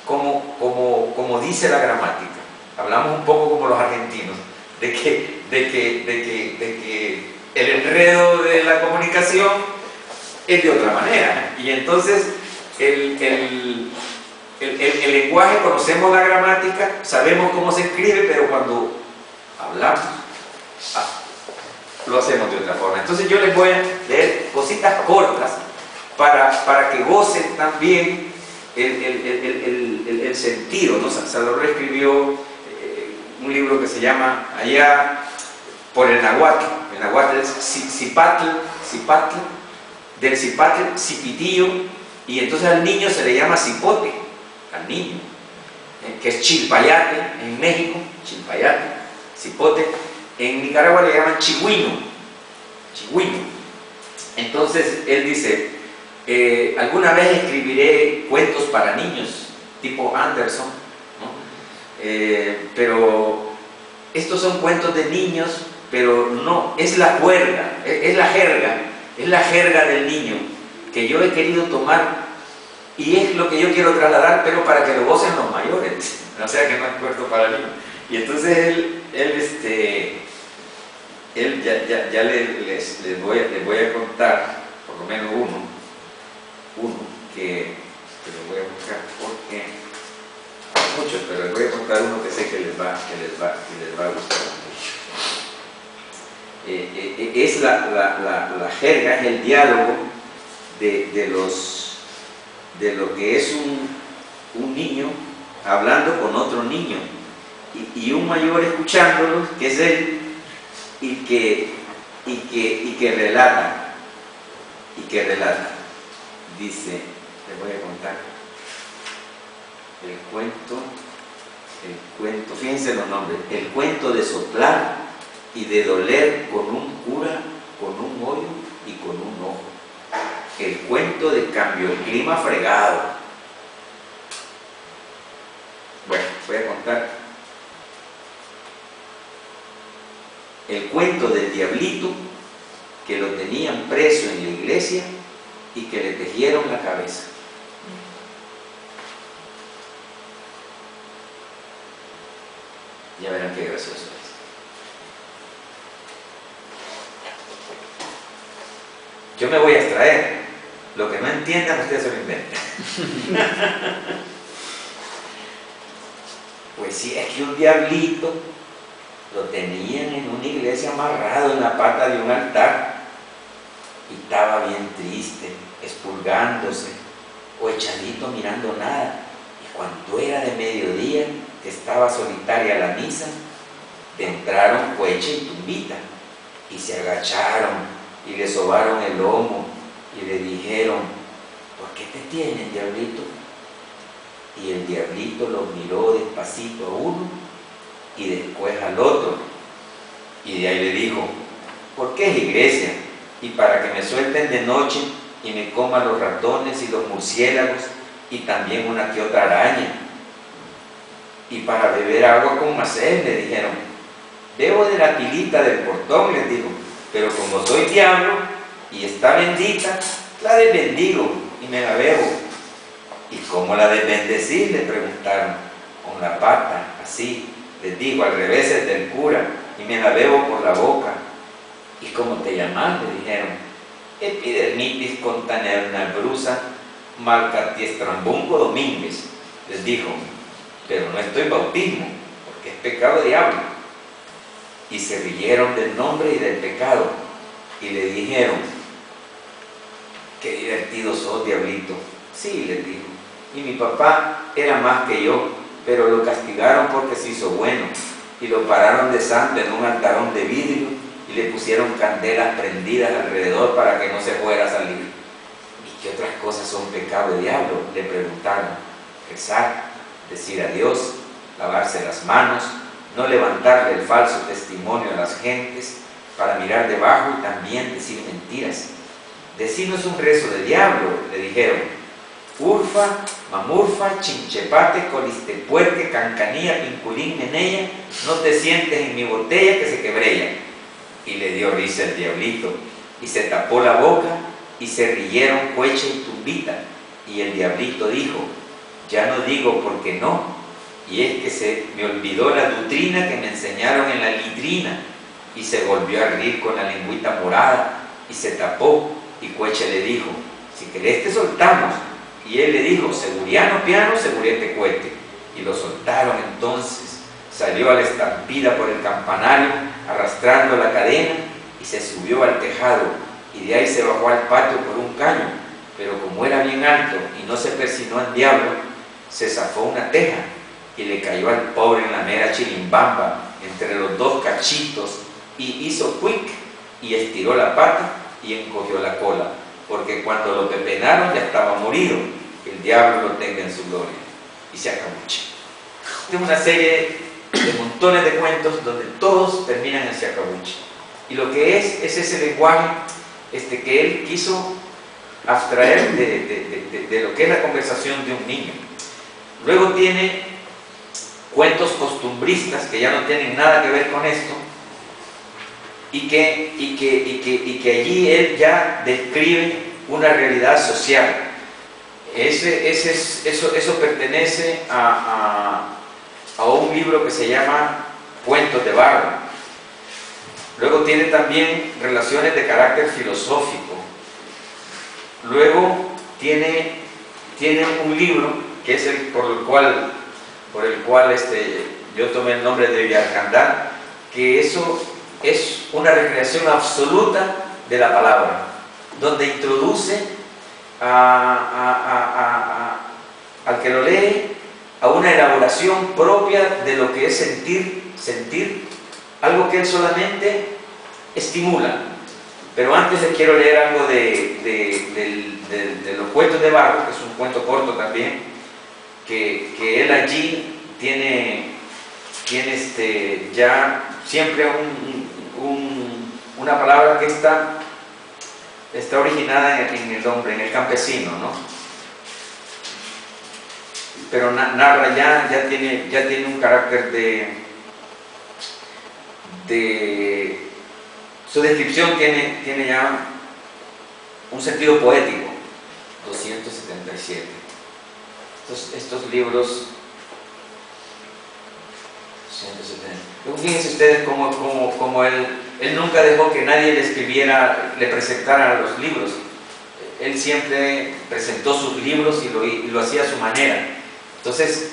Speaker 3: como dice la gramática. Hablamos un poco como los argentinos, de que el enredo de la comunicación es de otra manera. Y entonces el lenguaje, conocemos la gramática, sabemos cómo se escribe, pero cuando hablamos lo hacemos de otra forma. Entonces yo les voy a leer cositas cortas para que gocen también el sentido, ¿no? Salarrué escribió un libro que se llama Allá por el Nahuatl. El Nahuatl es Zipatl, del Zipatl, Zipitillo, y entonces al niño se le llama Zipote, al niño, que es Chilpayate en México, Chilpayate, Zipote. En Nicaragua le llaman Chigüino. Entonces él dice, alguna vez escribiré cuentos para niños, tipo Anderson, ¿no? Pero estos son cuentos de niños, pero no, es la cuerda, es la jerga del niño que yo he querido tomar y es lo que yo quiero trasladar, pero para que lo gocen los mayores, o sea que no es cuento para niños. Y entonces él ya les voy a contar por lo menos uno que lo voy a buscar porque muchos, pero les voy a contar uno que sé que les va a gustar mucho. Es la jerga, es el diálogo de lo que es un niño hablando con otro niño y un mayor escuchándolo, que es él, y que relata. Dice, les voy a contar el cuento, fíjense los nombres: el cuento de soplar y de doler con un cura, con un hoyo y con un ojo; el cuento de cambio el clima fregado. Bueno, voy a contar el cuento del diablito que lo tenían preso en la iglesia y que le tejieron la cabeza. Ya verán qué gracioso es. Yo me voy a extraer. Lo que no entiendan, ustedes se lo inventan. Pues sí, es que un diablito lo tenían en una iglesia amarrado en la pata de un altar y estaba bien triste, expurgándose o echadito mirando nada. Y cuando era de mediodía, que estaba solitaria la misa, entraron Cueche y Tumbita y se agacharon y le sobaron el lomo y le dijeron: ¿por qué te tienes, diablito? Y el diablito los miró despacito a uno y después al otro, y de ahí le dijo: porque es iglesia, y para que me suelten de noche y me coman los ratones y los murciélagos y también una que otra araña. Y para beber agua con más sed, le dijeron. Bebo de la pilita del portón, les dijo, pero como soy diablo y está bendita, la desbendigo y me la bebo. ¿Y cómo la de bendecir?, le preguntaron. Con la pata, así, les digo, al revés del cura, y me la bebo por la boca. ¿Y cómo te llamas?, le dijeron. Epidermitis contanerna brusa malcatiestrambungo Domínguez, les dijo, pero no estoy bautismo, porque es pecado diablo. Y se rieron del nombre y del pecado, y le dijeron: qué divertido sos, diablito. Sí, les dijo, y mi papá era más que yo, pero lo castigaron porque se hizo bueno, y lo pararon de santo en un altarón de vidrio, y le pusieron candelas prendidas alrededor para que no se fuera a salir. ¿Y qué otras cosas son pecado de diablo?, le preguntaron. Rezar, decir adiós, lavarse las manos, no levantarle el falso testimonio a las gentes, para mirar debajo y también decir mentiras. Decinos un rezo de diablo, le dijeron. Urfa, mamurfa, chinchepate, colistepuerque, cancanía, pinculín, menella, no te sientes en mi botella que se quebrella. Y le dio risa el diablito, y se tapó la boca, y se rieron Cueche y Tumbita. Y el diablito dijo: ya no digo porque no, y es que se me olvidó la doctrina que me enseñaron en la litrina. Y se volvió a reír con la lengüita morada, y se tapó, y Cueche le dijo: si querés te soltamos. Y él le dijo: seguriano piano, segurete cuete. Y lo soltaron entonces. Salió a la estampida por el campanario, arrastrando la cadena, y se subió al tejado, y de ahí se bajó al patio por un caño, pero como era bien alto y no se persinó en diablo, se zafó una teja, y le cayó al pobre en la mera chirimbamba, entre los dos cachitos, y hizo quick, y estiró la pata, y encogió la cola, porque cuando lo pepenaron ya estaba morido. Que el diablo lo tenga en su gloria. Y se acabuche. Tengo una serie de montones de cuentos donde todos terminan en se acabuche. Y lo que es ese lenguaje que él quiso abstraer de lo que es la conversación de un niño. Luego tiene cuentos costumbristas que ya no tienen nada que ver con esto, y que allí él ya describe una realidad social. Eso pertenece a un libro que se llama Cuentos de Barro. Luego tiene también relaciones de carácter filosófico. Luego tiene un libro que es por el cual yo tomé el nombre de Villarcandá, que eso es una recreación absoluta de la palabra, donde introduce al que lo lee a una elaboración propia de lo que es sentir algo que él solamente estimula. Pero antes les quiero leer algo de los cuentos de Barro, que es un cuento corto también, que él allí tiene ya siempre una palabra que está originada en el hombre, en el campesino, ¿no? Pero narra ya tiene un carácter su descripción tiene ya un sentido poético. 277. Estos libros 270. Fíjense ustedes cómo él nunca dejó que nadie le presentara los libros. Él siempre presentó sus libros y lo hacía a su manera. Entonces,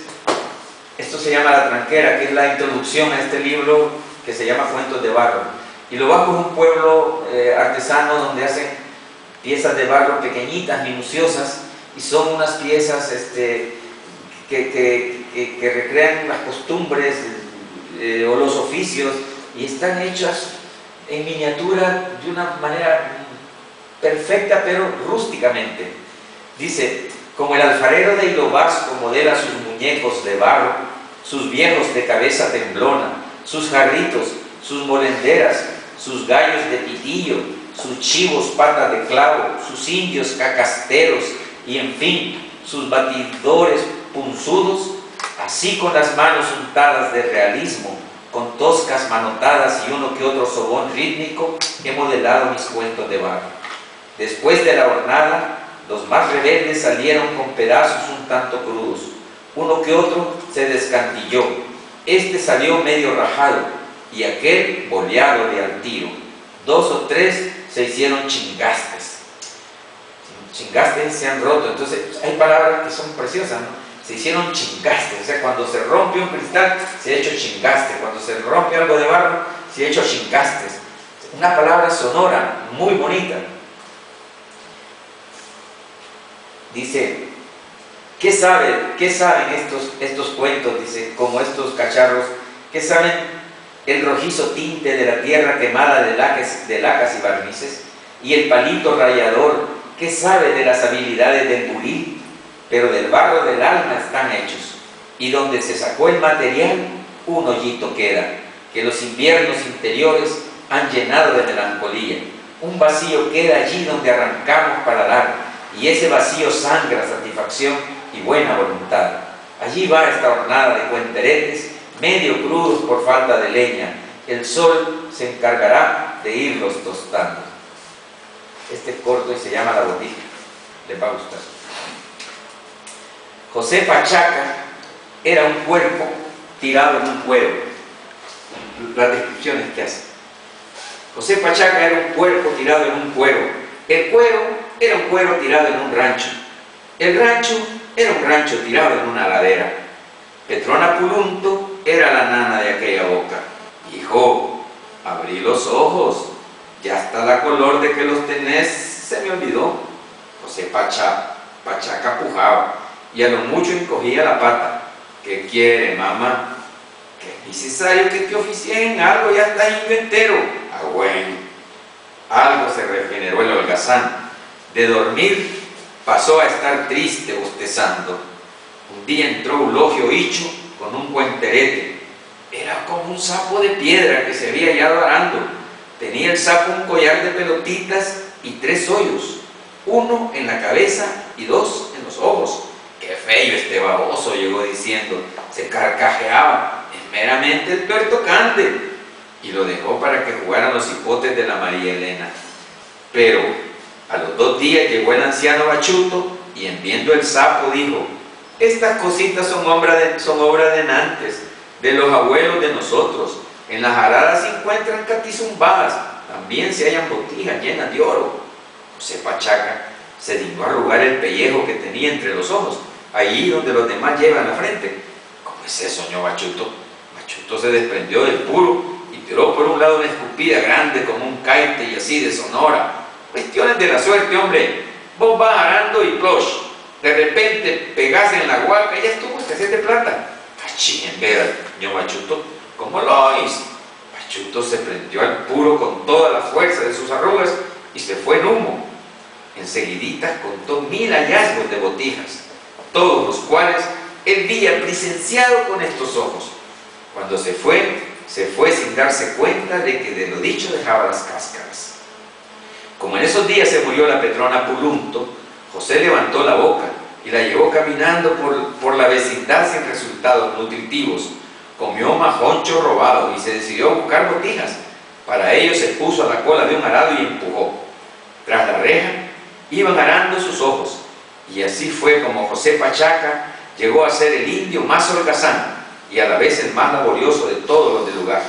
Speaker 3: esto se llama La Tranquera, que es la introducción a este libro que se llama Cuentos de Barro. Y lo bajo es un pueblo artesano donde hacen piezas de barro pequeñitas, minuciosas, y son unas piezas que recrean las costumbres o los oficios, y están hechas en miniatura de una manera perfecta, pero rústicamente. Dice, como el alfarero de Hilo Vasco modela sus muñecos de barro, sus viejos de cabeza temblona, sus jarritos, sus molenderas, sus gallos de pitillo, sus chivos patas de clavo, sus indios cacasteros y en fin, sus batidores punzudos, así con las manos untadas de realismo, con toscas manotadas y uno que otro sobón rítmico, he modelado mis cuentos de barro. Después de la hornada, los más rebeldes salieron con pedazos un tanto crudos. Uno que otro se descantilló. Este salió medio rajado y aquel boleado de al tiro. 2 o 3 se hicieron chingastes. Chingastes se han roto. Entonces hay palabras que son preciosas, ¿no? Se hicieron chingastes. O sea, cuando se rompe un cristal, se ha hecho chingaste. Cuando se rompe algo de barro, se ha hecho chingastes. Una palabra sonora, muy bonita. Dice, ¿qué saben estos cuentos? Dice, como estos cacharros, ¿qué saben el rojizo tinte de la tierra quemada de lacas y barnices? Y el palito rallador, ¿qué sabe de las habilidades del buril? Pero del barro del alma están hechos, y donde se sacó el material, un hoyito queda, que los inviernos interiores han llenado de melancolía. Un vacío queda allí donde arrancamos para dar, y ese vacío sangra satisfacción y buena voluntad. Allí va esta hornada de cuenteretes, medio crudos por falta de leña. El sol se encargará de irlos tostando. Este corto se llama La Botija. Les va a gustar. José Pachaca era un cuerpo tirado en un cuero. Las descripciones que hace. José Pachaca era un cuerpo tirado en un cuero. El cuero era un cuero tirado en un rancho. El rancho era un rancho tirado en una ladera. Petrona Pulunto era la nana de aquella boca. Hijo, abrí los ojos. Ya hasta la color de que los tenés se me olvidó. José Pachaca pujaba y a lo mucho encogía la pata. ¿Qué quiere, mamá? Que es necesario que te oficien en algo, ya estás inventero. Ah, bueno. Algo se regeneró el holgazán. De dormir pasó a estar triste bostezando. Un día entró Eulogio Hicho con un cuenterete. Era como un sapo de piedra que se había hallado arando. Tenía el sapo un collar de pelotitas y 3 hoyos, 1 en la cabeza y 2 en los ojos. ¡Qué feo este baboso!, llegó diciendo. Se carcajeaba. Es meramente el pertocante. Y lo dejó para que jugaran los hipotes de la María Elena. Pero a los 2 días llegó el anciano Bachuto y en viendo el sapo dijo: estas cositas son obra de nantes, de los abuelos de nosotros. En las aradas se encuentran catizumbadas, también se hallan botijas llenas de oro. José Pachaca se dignó a arrugar el pellejo que tenía entre los ojos, allí donde los demás llevan la frente. ¿Cómo es eso, señor Bachuto? Bachuto se desprendió del puro y tiró por un lado una escupida grande como un caite y así de sonora. Cuestiones de la suerte, hombre. Vos vas arando y plosh. De repente pegás en la huaca y ya estuvo escasez de plata. Cachín en vera, señor Bachuto. ¿Cómo lo oís? Bachuto se prendió al puro con toda la fuerza de sus arrugas y se fue en humo. Enseguidita contó 1000 hallazgos de botijas, todos los cuales él había presenciado con estos ojos. Cuando se fue sin darse cuenta de que de lo dicho dejaba las cáscaras. Como en esos días se murió la Petrona Pulunto, José levantó la boca y la llevó caminando por la vecindad sin resultados nutritivos. Comió majoncho robado y se decidió a buscar botijas. Para ello se puso a la cola de un arado y empujó. Tras la reja iban arando sus ojos, y así fue como José Pachaca llegó a ser el indio más holgazán y a la vez el más laborioso de todos los del lugar.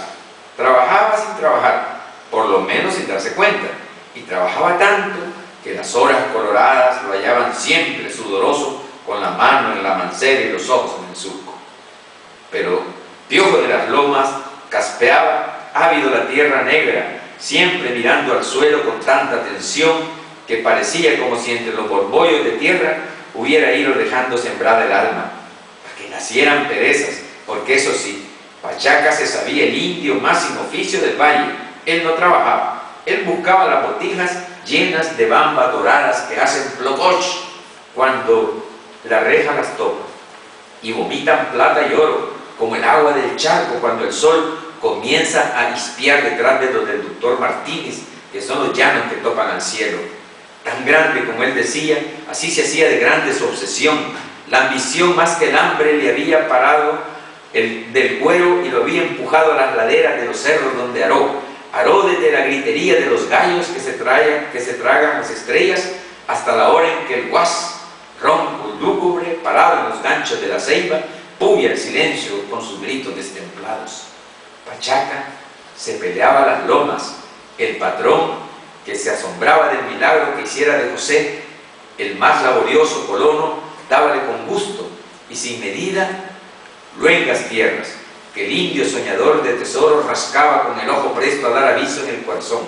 Speaker 3: Trabajaba sin trabajar, por lo menos sin darse cuenta, y trabajaba tanto que las horas coloradas lo hallaban siempre sudoroso, con la mano en la mancera y los ojos en el surco. Pero Piojo de las Lomas caspeaba ávido la tierra negra, siempre mirando al suelo con tanta atención que parecía como si entre los borbollos de tierra hubiera ido dejando sembrada el alma, para que nacieran perezas, porque eso sí, Pachaca se sabía el indio más sin oficio del valle. Él no trabajaba, él buscaba las botijas llenas de bambas doradas que hacen plococh cuando la reja las toca, y vomitan plata y oro, como el agua del charco cuando el sol comienza a espiar detrás de los del doctor Martínez, que son los llanos que topan al cielo. Tan grande como él decía, así se hacía de grande su obsesión. La ambición más que el hambre le había parado del cuero y lo había empujado a las laderas de los cerros donde aró desde la gritería de los gallos que se tragan las estrellas hasta la hora en que el guas, ronco y lúgubre, parado en los ganchos de la ceiba, puya el silencio con sus gritos destemplados. Pachaca se peleaba las lomas. El patrón, que se asombraba del milagro que hiciera de José, el más laborioso colono, dábale con gusto y sin medida luengas tierras, que el indio soñador de tesoros rascaba con el ojo presto a dar aviso en el corazón,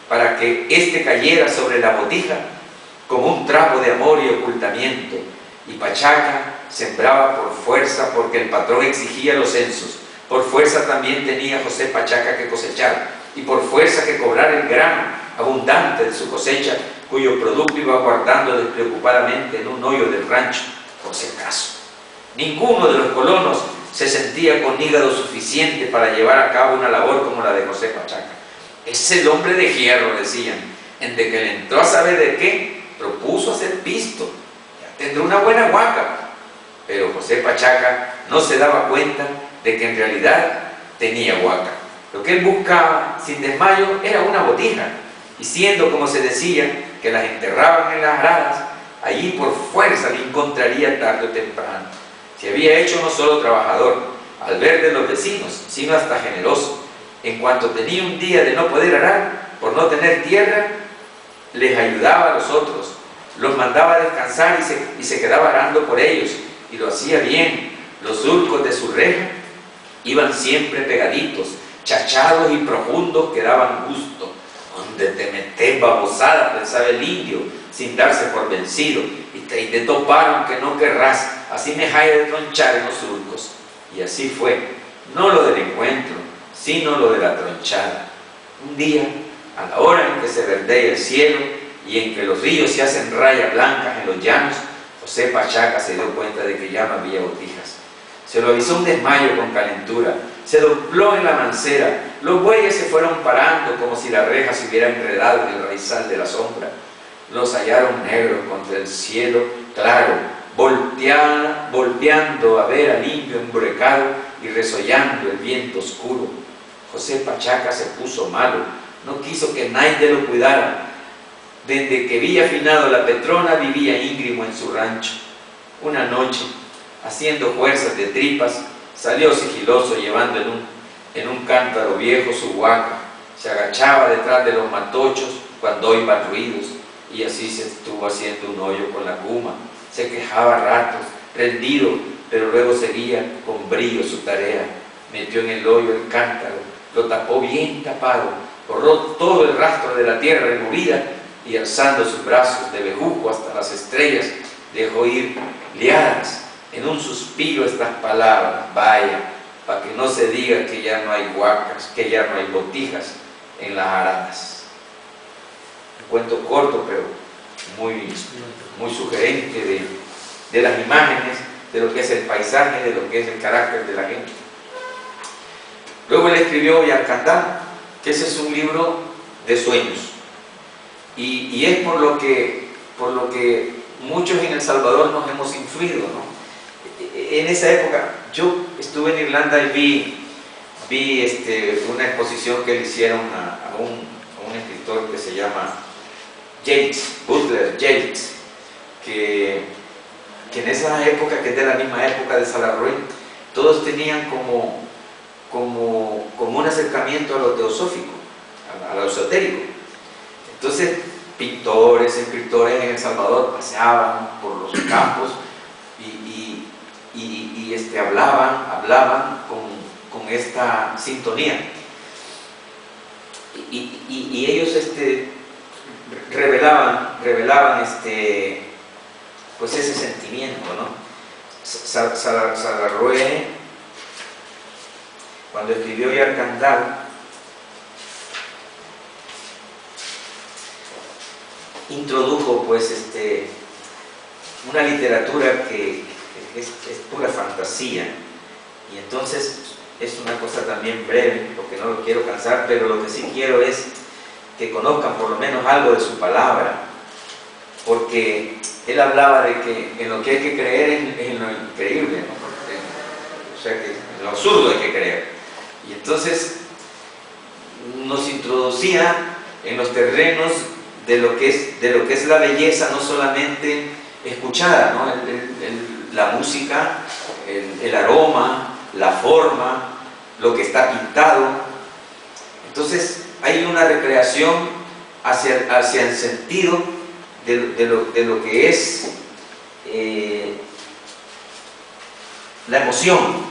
Speaker 3: para que éste cayera sobre la botija como un trapo de amor y ocultamiento. Y Pachaca sembraba por fuerza, porque el patrón exigía los censos. Por fuerza también tenía José Pachaca que cosechar, y por fuerza que cobrar el grano abundante de su cosecha, cuyo producto iba guardando despreocupadamente en un hoyo del rancho, por si acaso. Ninguno de los colonos se sentía con hígado suficiente para llevar a cabo una labor como la de José Pachaca. Es el hombre de hierro, decían, en de que le entró a saber de qué, propuso hacer pisto, ya tendrá una buena huaca. Pero José Pachaca no se daba cuenta de que en realidad tenía huaca. Lo que él buscaba sin desmayo era una botija, y siendo, como se decía, que las enterraban en las aradas, allí por fuerza le encontraría tarde o temprano. Se había hecho no solo trabajador, al ver de los vecinos, sino hasta generoso. En cuanto tenía un día de no poder arar, por no tener tierra, les ayudaba a los otros, los mandaba a descansar y se quedaba arando por ellos, y lo hacía bien. Los surcos de su reja iban siempre pegaditos, chachados y profundos que daban gusto. Donde te metes babosada, pensaba el indio, sin darse por vencido, y te toparon que no querrás, así me jaya de tronchar en los surcos. Y así fue, no lo del encuentro, sino lo de la tronchada. Un día, a la hora en que se verdea el cielo y en que los ríos se hacen rayas blancas en los llanos, José Pachaca se dio cuenta de que ya no había botijas. Se lo avisó un desmayo con calentura, se dobló en la mancera, los bueyes se fueron parando como si la reja se hubiera enredado en el raizal de la sombra. Los hallaron negros contra el cielo claro, volteando a ver al indio embrecado y resollando el viento oscuro. José Pachaca se puso malo, no quiso que nadie lo cuidara. Desde que había afinado la Petrona vivía íngrimo en su rancho. Una noche, haciendo fuerzas de tripas, salió sigiloso llevando en un cántaro viejo su huaca. Se agachaba detrás de los matochos cuando oían ruidos, y así se estuvo haciendo un hoyo con la cuma. Se quejaba ratos, rendido, pero luego seguía con brillo su tarea. Metió en el hoyo el cántaro, lo tapó bien tapado, borró todo el rastro de la tierra removida, y alzando sus brazos de bejuco hasta las estrellas, dejó ir liadas en un suspiro estas palabras: vaya, para que no se diga que ya no hay huacas, que ya no hay botijas en las aradas. Un cuento corto, pero muy sugerente de las imágenes, de lo que es el paisaje, de lo que es el carácter de la gente. Luego él escribió Yarcandá, que ese es un libro de sueños, y es por lo que muchos en El Salvador nos hemos influido, ¿no? En esa época, yo estuve en Irlanda y vi una exposición que le hicieron a un escritor que se llama Butler Yeats, que en esa época, que es de la misma época de Salarrué, todos tenían como un acercamiento a lo teosófico, a lo esotérico. Entonces, pintores, escritores en El Salvador paseaban por los campos y hablaban con esta sintonía. Y ellos revelaban pues ese sentimiento, ¿no? Salarrué cuando escribió Yarkandal, introdujo pues una literatura que es pura fantasía, y entonces es una cosa también breve, porque no lo quiero cansar, pero lo que sí quiero es que conozcan por lo menos algo de su palabra, porque él hablaba de que en lo que hay que creer es en lo increíble, ¿no? O sea, que en lo absurdo hay que creer. Y entonces nos introducía en los terrenos de lo que es la belleza, no solamente escuchada, ¿no? La música, el aroma, la forma, lo que está pintado. Entonces hay una recreación hacia el sentido de lo que es la emoción.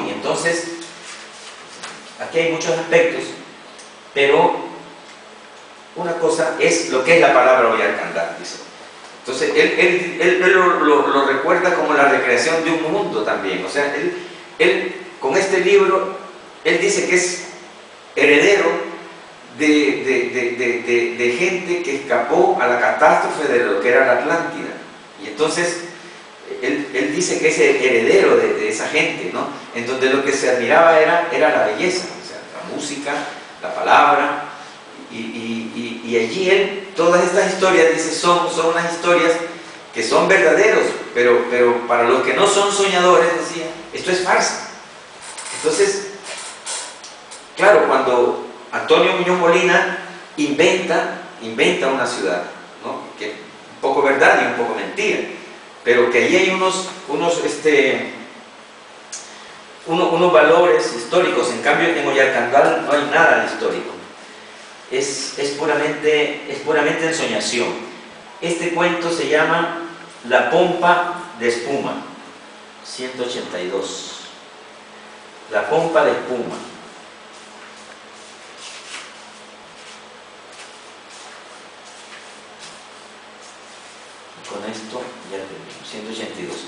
Speaker 3: Y entonces aquí hay muchos aspectos, pero una cosa es lo que es la palabra Oyarkandal, dice. Entonces él lo recuerda como la recreación de un mundo también. O sea, él con este libro, él dice que es heredero de gente que escapó a la catástrofe de lo que era la Atlántida. Y entonces él dice que es el heredero de esa gente, ¿no? En donde lo que se admiraba era la belleza, o sea, la música, la palabra. Y allí él, todas estas historias, dice, son unas historias que son verdaderos, pero para los que no son soñadores, decía, esto es farsa. Entonces, claro, cuando Antonio Muñoz Molina inventa una ciudad, ¿no? Que un poco verdad y un poco mentira, pero que allí hay unos valores históricos. En cambio, en Oyarkandal no hay nada de histórico. Es puramente ensoñación. Este cuento se llama La pompa de espuma, 182. La pompa de espuma. Y con esto ya termino. 182.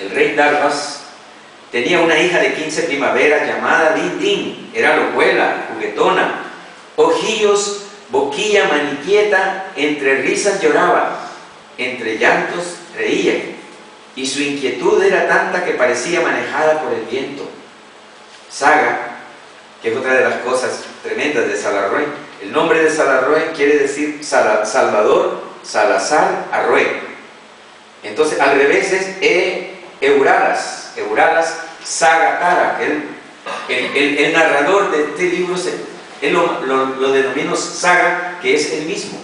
Speaker 3: El rey Darbas tenía una hija de 15 primaveras llamada Din Din. Era locuela, juguetona, ojillos, boquilla maniquieta, entre risas lloraba, entre llantos reía, y su inquietud era tanta que parecía manejada por el viento. Saga, que es otra de las cosas tremendas de Salarrué. El nombre de Salarrué quiere decir Salvador Salazar Arrué. Entonces al revés es Euralas Saga Tara. El narrador de este libro él lo denominó Saga, que es el mismo.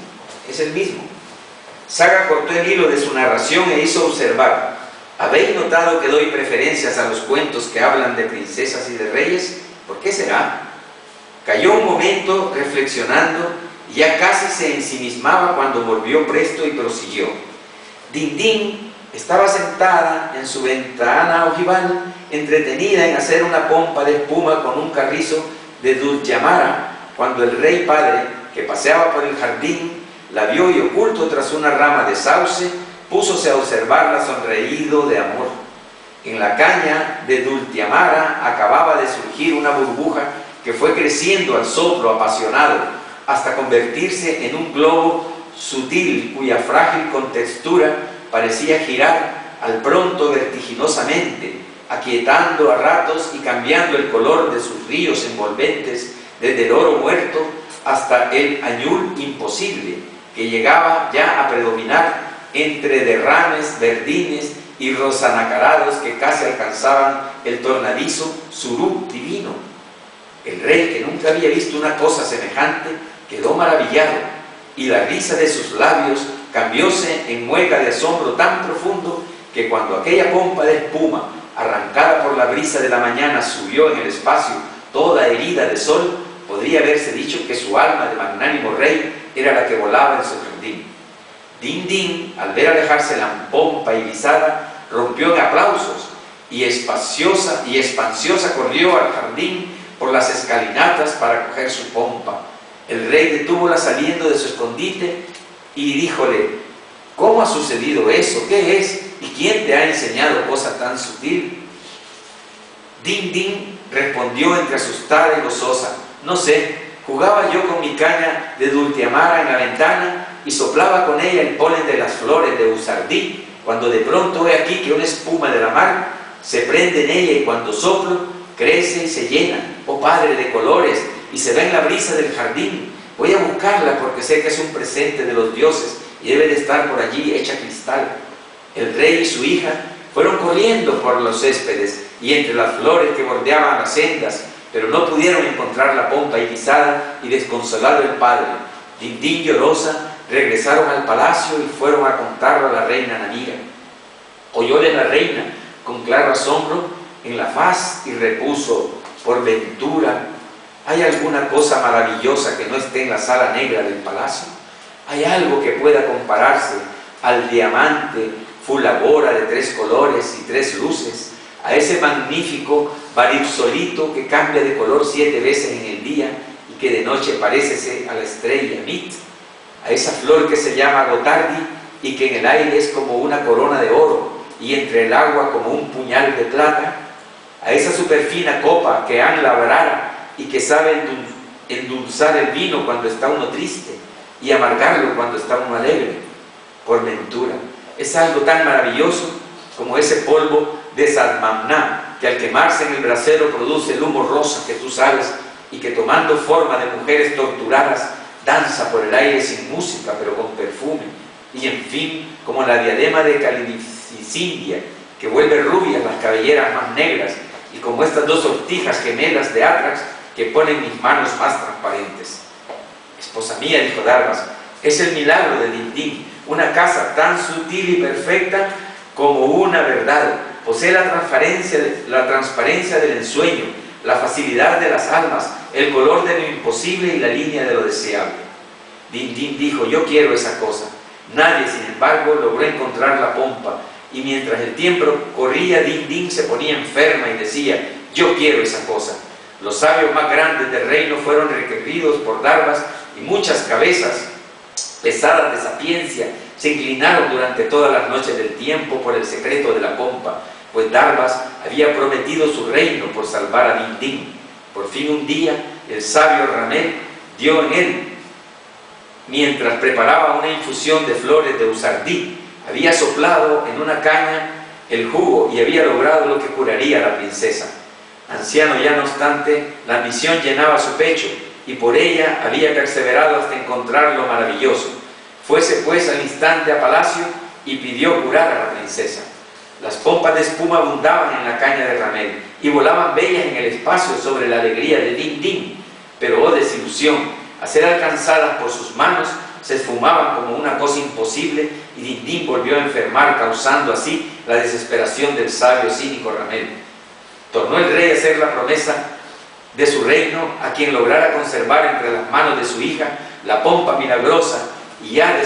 Speaker 3: Saga cortó el hilo de su narración e hizo observar: ¿habéis notado que doy preferencias a los cuentos que hablan de princesas y de reyes? ¿Por qué será? Cayó un momento reflexionando y ya casi se ensimismaba cuando volvió presto y prosiguió. Din Din estaba sentada en su ventana ojival, entretenida en hacer una pompa de espuma con un carrizo de dulciamara, cuando el rey padre, que paseaba por el jardín, la vio y, oculto tras una rama de sauce, púsose a observarla sonreído de amor. En la caña de dulciamara acababa de surgir una burbuja que fue creciendo al soplo apasionado hasta convertirse en un globo sutil cuya frágil contextura parecía girar al pronto vertiginosamente, aquietando a ratos y cambiando el color de sus ríos envolventes desde el oro muerto hasta el añul imposible, que llegaba ya a predominar entre derrames verdines y rosanacarados que casi alcanzaban el tornadizo surú divino. El rey, que nunca había visto una cosa semejante, quedó maravillado, y la risa de sus labios cambióse en mueca de asombro tan profundo que cuando aquella pompa de espuma, arrancada por la brisa de la mañana, subió en el espacio toda herida de sol, podría haberse dicho que su alma de magnánimo rey era la que volaba en su jardín. Din Din, al ver alejarse la pompa irisada, rompió en aplausos y expansiosa corrió al jardín por las escalinatas para coger su pompa. El rey detúvola saliendo de su escondite y díjole: ¿cómo ha sucedido eso? ¿Qué es? ¿Y quién te ha enseñado cosa tan sutil? Din Din respondió entre asustada y gozosa: no sé, jugaba yo con mi caña de dultiamara en la ventana y soplaba con ella el polen de las flores de Usardí, cuando de pronto he aquí que una espuma de la mar se prende en ella y cuando soplo crece y se llena, oh Padre de colores, y se ve en la brisa del jardín. Voy a buscarla porque sé que es un presente de los dioses y debe de estar por allí hecha cristal. El rey y su hija fueron corriendo por los céspedes y entre las flores que bordeaban las sendas, pero no pudieron encontrar la pompa irisada y desconsolado el padre. Din Din llorosa regresaron al palacio y fueron a contarlo a la reina Nanira. Oyóle la reina con claro asombro en la faz y repuso: por ventura, ¿hay alguna cosa maravillosa que no esté en la sala negra del palacio? ¿Hay algo que pueda compararse al diamante fulabora de 3 colores y 3 luces? A ese magnífico baripsolito que cambia de color 7 veces en el día y que de noche parece a la estrella Mit, a esa flor que se llama Gotardi y que en el aire es como una corona de oro y entre el agua como un puñal de plata, a esa superfina copa que han labrara y que sabe endulzar el vino cuando está uno triste y amargarlo cuando está uno alegre. Por ventura, es algo tan maravilloso como ese polvo de Sadmamna, que al quemarse en el brasero produce el humo rosa que tú sabes y que tomando forma de mujeres torturadas danza por el aire sin música pero con perfume, y en fin, como la diadema de Calificindia que vuelve rubias las cabelleras más negras, y como estas 2 sortijas gemelas de Atrax que ponen mis manos más transparentes. Esposa mía, dijo Darbas, es el milagro de Din Din, una casa tan sutil y perfecta como una verdad. Posee la transparencia del ensueño, la facilidad de las almas, el color de lo imposible y la línea de lo deseable. Din Din dijo: yo quiero esa cosa. Nadie, sin embargo, logró encontrar la pompa, y mientras el tiempo corría, Din Din se ponía enferma y decía: yo quiero esa cosa. Los sabios más grandes del reino fueron requeridos por Darbas y muchas cabezas pesadas de sapiencia se inclinaron durante todas las noches del tiempo por el secreto de la pompa, pues Darbas había prometido su reino por salvar a Din Din. Por fin un día el sabio Ramel dio en él, mientras preparaba una infusión de flores de Usardí, había soplado en una caña el jugo y había logrado lo que curaría a la princesa. Anciano ya, no obstante, la ambición llenaba su pecho y por ella había perseverado hasta encontrar lo maravilloso. Fuese pues al instante a palacio y pidió curar a la princesa. Las pompas de espuma abundaban en la caña de Ramel y volaban bellas en el espacio sobre la alegría de Din Din, pero oh desilusión, a ser alcanzadas por sus manos se esfumaban como una cosa imposible y Din Din volvió a enfermar, causando así la desesperación del sabio cínico Ramel. Tornó el rey a hacer la promesa de su reino a quien lograra conservar entre las manos de su hija la pompa milagrosa, y ya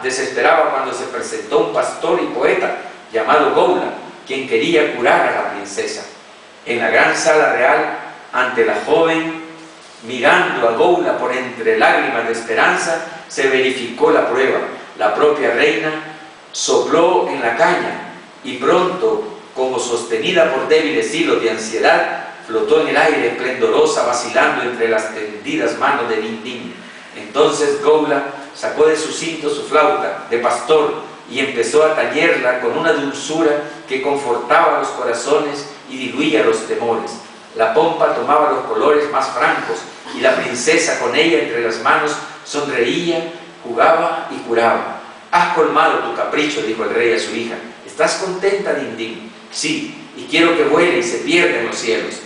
Speaker 3: desesperaba cuando se presentó un pastor y poeta llamado Goula, quien quería curar a la princesa. En la gran sala real, ante la joven, mirando a Goula por entre lágrimas de esperanza, se verificó la prueba. La propia reina sopló en la caña y pronto, como sostenida por débiles hilos de ansiedad, flotó en el aire esplendorosa, vacilando entre las tendidas manos de Din Din. Entonces Goula sacó de su cinto su flauta de pastor y empezó a tañerla con una dulzura que confortaba los corazones y diluía los temores. La pompa tomaba los colores más francos y la princesa con ella entre las manos sonreía, jugaba y curaba. «Has colmado tu capricho», dijo el rey a su hija. «¿Estás contenta, Din Din?» «Sí, y quiero que vuele y se pierda en los cielos».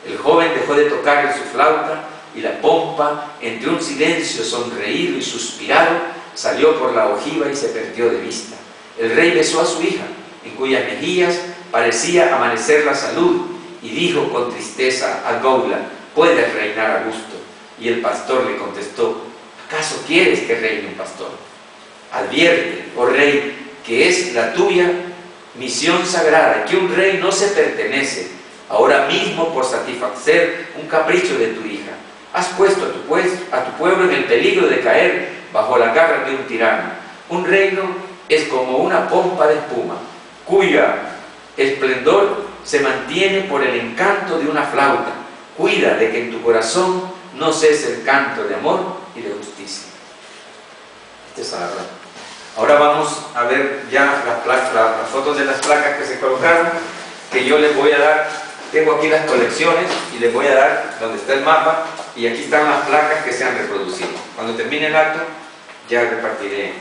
Speaker 3: El joven dejó de tocar en su flauta y la pompa, entre un silencio sonreído y suspirado, salió por la ojiva y se perdió de vista. El rey besó a su hija, en cuyas mejillas parecía amanecer la salud, y dijo con tristeza a Goula: «Puedes reinar a gusto». Y el pastor le contestó: «¿Acaso quieres que reine un pastor? Advierte, oh rey, que es la tuya misión sagrada, que un rey no se pertenece ahora mismo por satisfacer un capricho de tu hija. Has puesto a tu pueblo en el peligro de caer bajo la garra de un tirano. Un reino es como una pompa de espuma, cuya esplendor se mantiene por el encanto de una flauta. Cuida de que en tu corazón no cese el canto de amor y de justicia. Este es Abraham. Ahora vamos a ver ya las fotos de las placas que se colocaron, que yo les voy a dar. Tengo aquí las colecciones y les voy a dar donde está el mapa, y aquí están las placas que se han reproducido. Cuando termine el acto ya repartiré,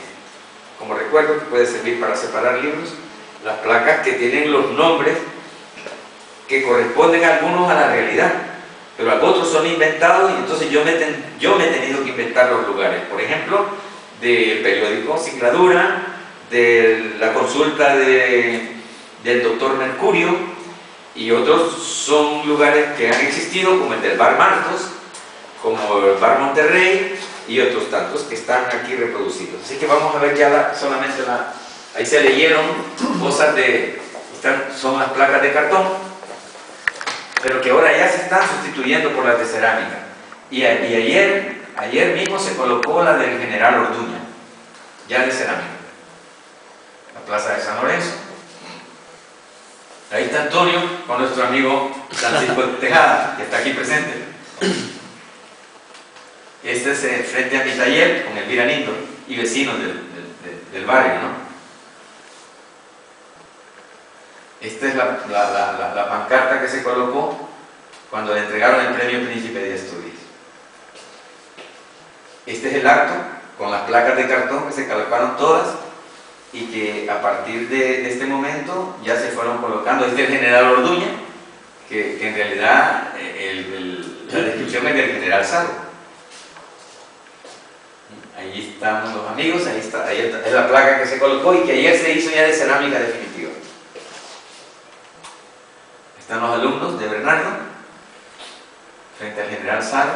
Speaker 3: como recuerdo, que puede servir para separar libros, las placas que tienen los nombres que corresponden a algunos a la realidad, pero otros son inventados, y entonces yo me he tenido que inventar los lugares. Por ejemplo, del periódico Singladura, de la consulta del doctor Mercurio, y otros son lugares que han existido, como el del Bar Martos, como el Bar Monterrey, y otros tantos que están aquí reproducidos. Así que vamos a ver ya solamente ahí se leyeron cosas son las placas de cartón, pero que ahora ya se están sustituyendo por las de cerámica. Y ayer mismo se colocó la del General Orduña, ya de cerámica. La plaza de San Lorenzo. Ahí está Antonio con nuestro amigo Francisco Tejada, que está aquí presente. Este es frente a mi taller con Elvira Lindo y vecinos del barrio, ¿no? Esta es la pancarta que se colocó cuando le entregaron el premio Príncipe de Asturias. Este es el acto con las placas de cartón que se colocaron todas y que a partir de este momento ya se fueron colocando. Este es el General Orduña, que en realidad la descripción es del General Saro. Ahí están los amigos, ahí es la placa que se colocó y que ayer se hizo ya de cerámica definitiva. Están los alumnos de Bernardo frente al General Saro,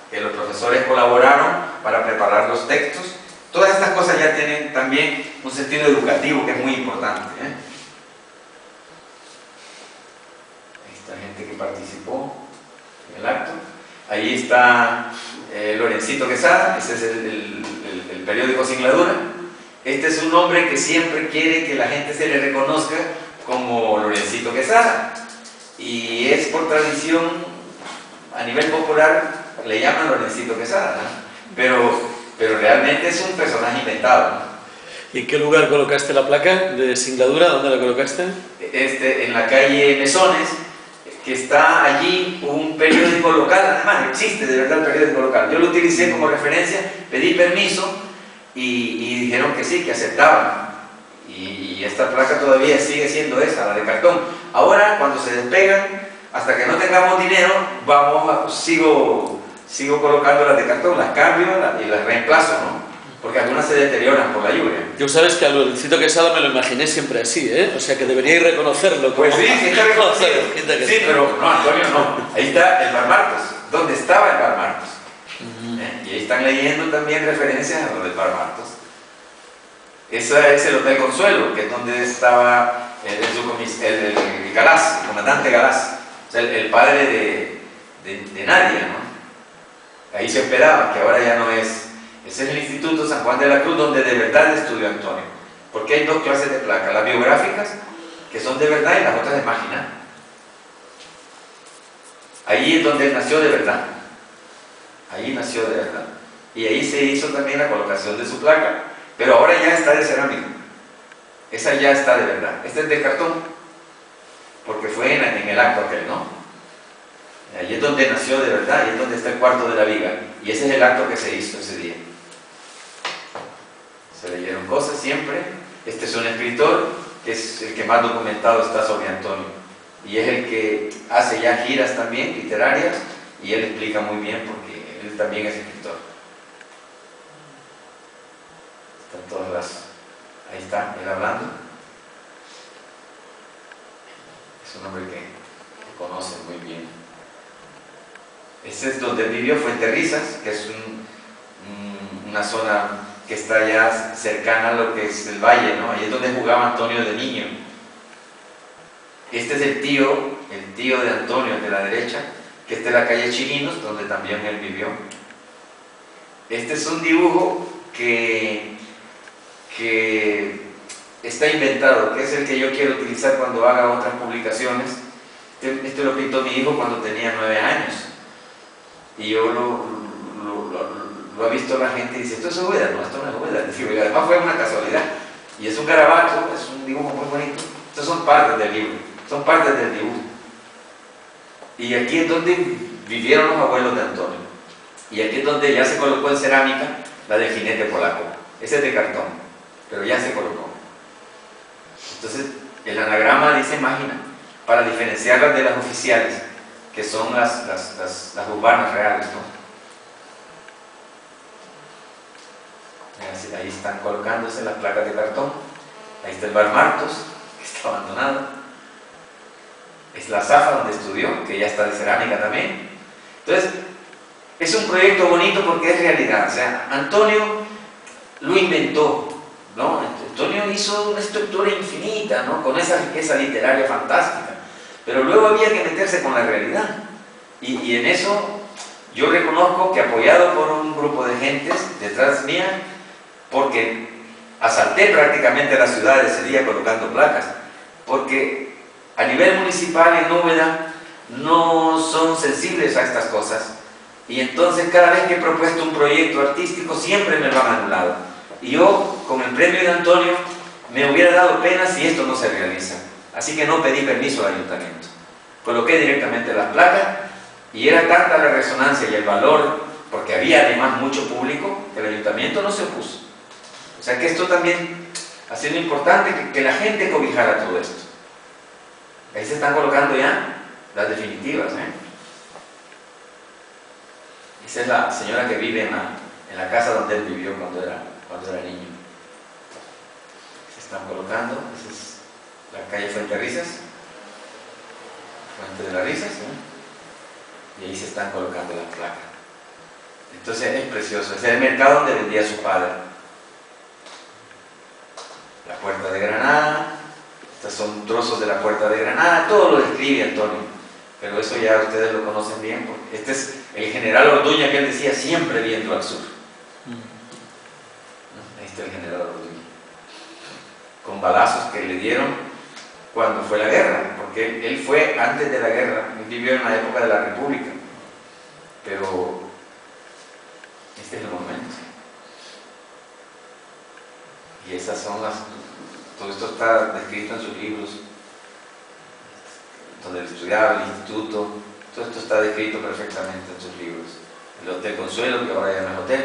Speaker 3: que los profesores colaboraron para preparar los textos. Todas estas cosas ya tienen también un sentido educativo que es muy importante, ¿eh? Ahí está gente que participó en el acto. Ahí está Lorencito Quesada, ese es el periódico Singladura. Este es un hombre que siempre quiere que la gente se le reconozca como Lorencito Quesada, y es por tradición, a nivel popular le llaman Lorencito Quesada, ¿no? Pero realmente es un personaje inventado, ¿no?
Speaker 2: ¿Y en qué lugar colocaste la placa de Singladura? ¿Dónde la colocaste?
Speaker 3: En la calle Mesones, que está allí un periódico local. Además existe de verdad el periódico local. Yo lo utilicé como referencia, pedí permiso y dijeron que sí, que aceptaban, y esta placa todavía sigue siendo esa, la de cartón. Ahora, cuando se despegan, hasta que no tengamos dinero, sigo colocando las de cartón, las cambio y las reemplazo, ¿no? Porque algunas se deterioran por la lluvia.
Speaker 2: Yo sabes que a Lorencito Quesada me lo imaginé siempre así, ¿eh? O sea que deberíais reconocerlo.
Speaker 3: Pues sí, sí está reconocido. Sí, pero no, Antonio no. Ahí está el Bar Martos. ¿Dónde estaba el Bar Martos? Y ahí están leyendo también referencias a lo del Bar Martos. Ese es el Hotel Consuelo, que es donde estaba el Galás, el comandante Galás, o sea, el padre de Nadia, ¿no? Ahí se esperaba, que ahora ya no es. Ese es el Instituto San Juan de la Cruz, donde de verdad estudió Antonio. Porque hay dos clases de placas, las biográficas, que son de verdad, y las otras de máquina. Ahí es donde él nació de verdad. Ahí nació de verdad. Y ahí se hizo también la colocación de su placa. Pero ahora ya está de cerámica. Esa ya está de verdad. Esta es de cartón, porque fue en el acto aquel, ¿no? Ahí es donde nació de verdad, y es donde está el cuarto de la viga. Y ese es el acto que se hizo ese día. Se leyeron cosas siempre. Este es un escritor que es el que más documentado está sobre Antonio. Y es el que hace ya giras también literarias, y él explica muy bien porque él también es escritor. Están todas las... Ahí está, él hablando. Es un hombre que conoce muy bien. Este es donde vivió Fuenterrizas, que es una zona que está ya cercana a lo que es el valle, ¿no? Ahí es donde jugaba Antonio de niño. Este es el tío de Antonio, de la derecha, que está en la calle Chirinos, donde también él vivió. Este es un dibujo que está inventado, que es el que yo quiero utilizar cuando haga otras publicaciones. Este lo pintó mi hijo cuando tenía 9 años. Y yo lo ha visto la gente y dice, ¿esto es Úbeda? No, esto no es Úbeda. Y además fue una casualidad. Y es un garabato, es un dibujo muy bonito. Estos son partes del libro, son partes del dibujo. Y aquí es donde vivieron los abuelos de Antonio. Y aquí es donde ya se colocó en cerámica la del jinete polaco. Ese es de cartón, pero ya se colocó. Entonces, el anagrama dice máquina, para diferenciarlas de las oficiales, que son las urbanas reales, ¿no? Ahí están colocándose las placas de cartón. Ahí está el bar Martos, que está abandonado. Es la Zafa donde estudió, que ya está de cerámica también. Entonces, es un proyecto bonito porque es realidad. O sea, Antonio lo inventó, ¿no? Antonio hizo una estructura infinita, ¿no? Con esa riqueza literaria fantástica. Pero luego había que meterse con la realidad. Y en eso yo reconozco que, apoyado por un grupo de gentes detrás mía, porque asalté prácticamente la ciudad ese día colocando placas, porque a nivel municipal en Úbeda no son sensibles a estas cosas, y entonces cada vez que he propuesto un proyecto artístico siempre me lo han anulado. Y yo, con el premio de Antonio, me hubiera dado pena si esto no se realiza. Así que no pedí permiso al ayuntamiento. Coloqué directamente las placas y era tanta la resonancia y el valor, porque había además mucho público, que el ayuntamiento no se opuso. O sea que esto también ha sido importante, que la gente cobijara todo esto. Ahí se están colocando ya las definitivas, ¿eh? Esa es la señora que vive en la casa donde él vivió cuando era niño. Se están colocando. Esa es la calle Fuente Risas, Fuente de las Risas, ¿eh? Y ahí se están colocando las placas. Entonces es precioso. Es el mercado donde vendía su padre. La Puerta de Granada. Estos son trozos de la Puerta de Granada. Todo lo describe Antonio, pero eso ya ustedes lo conocen bien, porque este es el general Orduña, que él decía siempre viendo al sur. Ahí está el general Orduña, con balazos que le dieron cuando fue la guerra, porque él fue antes de la guerra, él vivió en la época de la República, pero este es el momento. Y esas son todo esto está descrito en sus libros, donde él estudiaba, el instituto, todo esto está descrito perfectamente en sus libros. El Hotel Consuelo, que ahora ya no es hotel,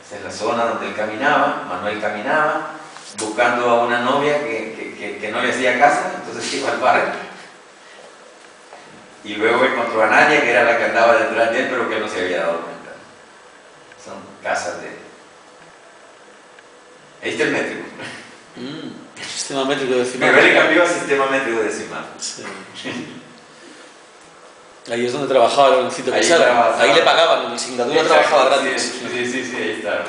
Speaker 3: esa es la zona donde él caminaba, Manuel caminaba, buscando a una novia que no le hacía caso, entonces iba al bar. Y luego encontró a Nadia, que era la que andaba detrás de él, pero que no se había dado cuenta. Son casas de... Ahí está el métrico.
Speaker 2: El sistema métrico decimal.
Speaker 3: Me cambió al sistema métrico decimal.
Speaker 2: Sí. Ahí es donde trabajaba Lorencito Quesada. Ahí le pagaban, en la asignatura trabajaba gratis.
Speaker 3: Sí, ahí está.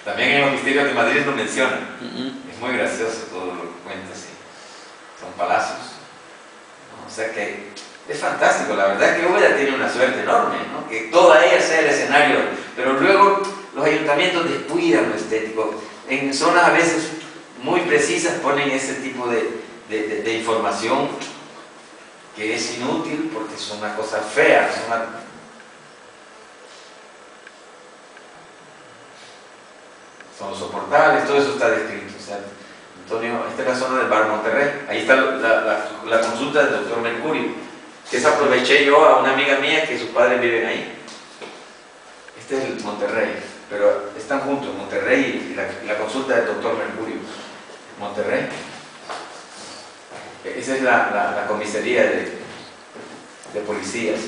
Speaker 3: También en los misterios de Madrid lo mencionan. Es muy gracioso todo lo que cuenta, sí. Son palacios. O sea que es fantástico. La verdad es que Úbeda tiene una suerte enorme, ¿no? Que toda ella sea el escenario, pero luego los ayuntamientos descuidan lo estético. En zonas a veces muy precisas ponen ese tipo de información que es inútil porque es una cosa fea, son los soportales, todo eso está descrito. O sea, Antonio, esta es la zona del bar Monterrey, ahí está la consulta del doctor Mercurio, que esa aproveché yo a una amiga mía que sus padres viven ahí. Este es el Monterrey, pero están juntos, Monterrey y la consulta del doctor Mercurio. Monterrey. Esa es la comisaría de policías.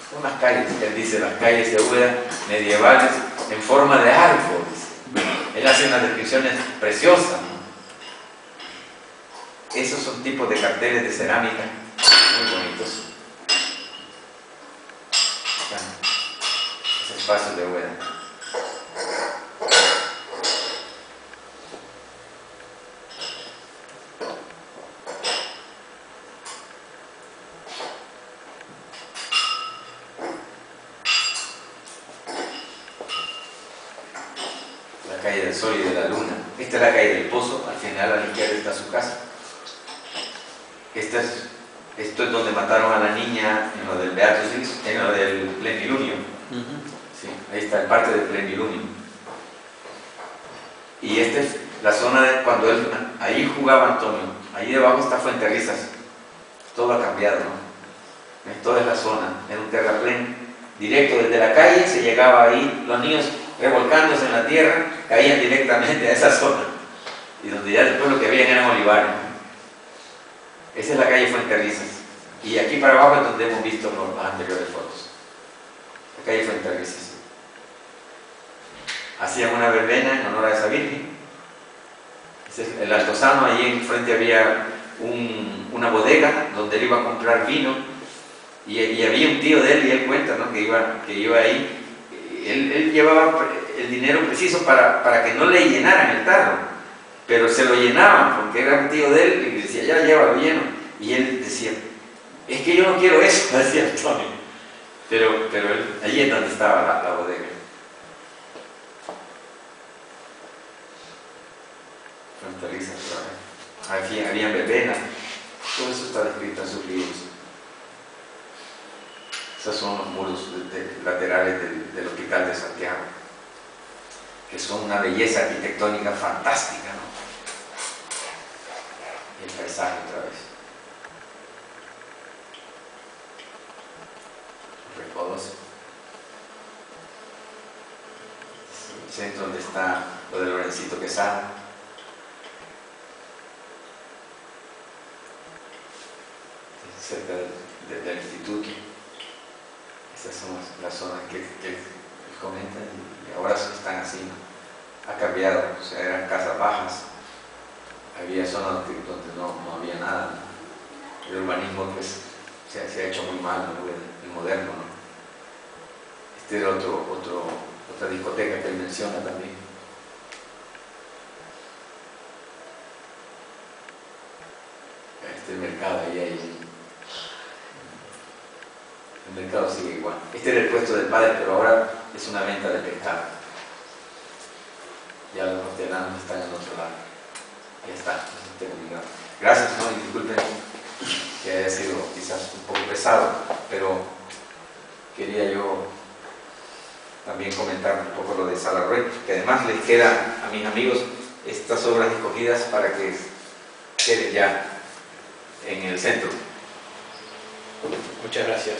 Speaker 3: Son las calles, él dice, las calles de Úbeda medievales en forma de arco. Él hace unas descripciones preciosas, ¿no? Esos son tipos de carteles de cerámica muy bonitos. Ese espacio de Úbeda. Calle del Sol y de la Luna. Esta es la calle del Pozo, al final a la izquierda está su casa. Esto es donde mataron a la niña en lo del Beatus Six, en lo del Plenilunio. Sí, ahí está el parque del Plenilunio. Y esta es la zona de cuando ahí jugaba Antonio. Ahí debajo está Fuenterrizas. Todo ha cambiado, ¿no? Toda es la zona, era un terraplén directo desde la calle, se llegaba ahí, los niños revolcándose en la tierra, caían directamente a esa zona. Y donde ya después lo que habían eran olivares. Esa es la calle Fuenterrizas. Y aquí para abajo es donde hemos visto las anteriores fotos. La calle Fuenterrizas. Hacían una verbena en honor a esa virgen. El Altozano, allí enfrente había una bodega donde él iba a comprar vino y había un tío de él, y él cuenta, ¿no?, que iba ahí. Él llevaba el dinero preciso para que no le llenaran el tarro, pero se lo llenaban porque era un tío de él y le decía, ya llévalo lleno, y él decía, es que yo no quiero eso, decía Antonio, pero allí es donde estaba la bodega. Fronteriza, aquí había verbenas, todo eso está descrito en sus libros. Esos son los muros laterales del Hospital de Santiago, que son una belleza arquitectónica fantástica, ¿no? Y el paisaje otra vez. Recodos. El centro donde está lo de Lorencito Quesada. Cerca del instituto. Esas son las zonas que comentan y ahora están así, ¿no? Ha cambiado, o sea, eran casas bajas, había zonas donde no había nada, ¿no? El urbanismo pues se ha hecho muy mal, ¿no?, el moderno, ¿no? Este era otra discoteca que él menciona también. Este mercado ahí hay. El mercado sigue igual. Este era el puesto del padre, pero ahora es una venta de pescado. Ya los hortelanos están en otro lado. Ya está, terminado. Gracias, ¿no? Y disculpen que haya sido quizás un poco pesado, pero quería yo también comentar un poco lo de Salarruey, que además les queda a mis amigos estas obras escogidas para que queden ya en el centro.
Speaker 1: Muchas gracias.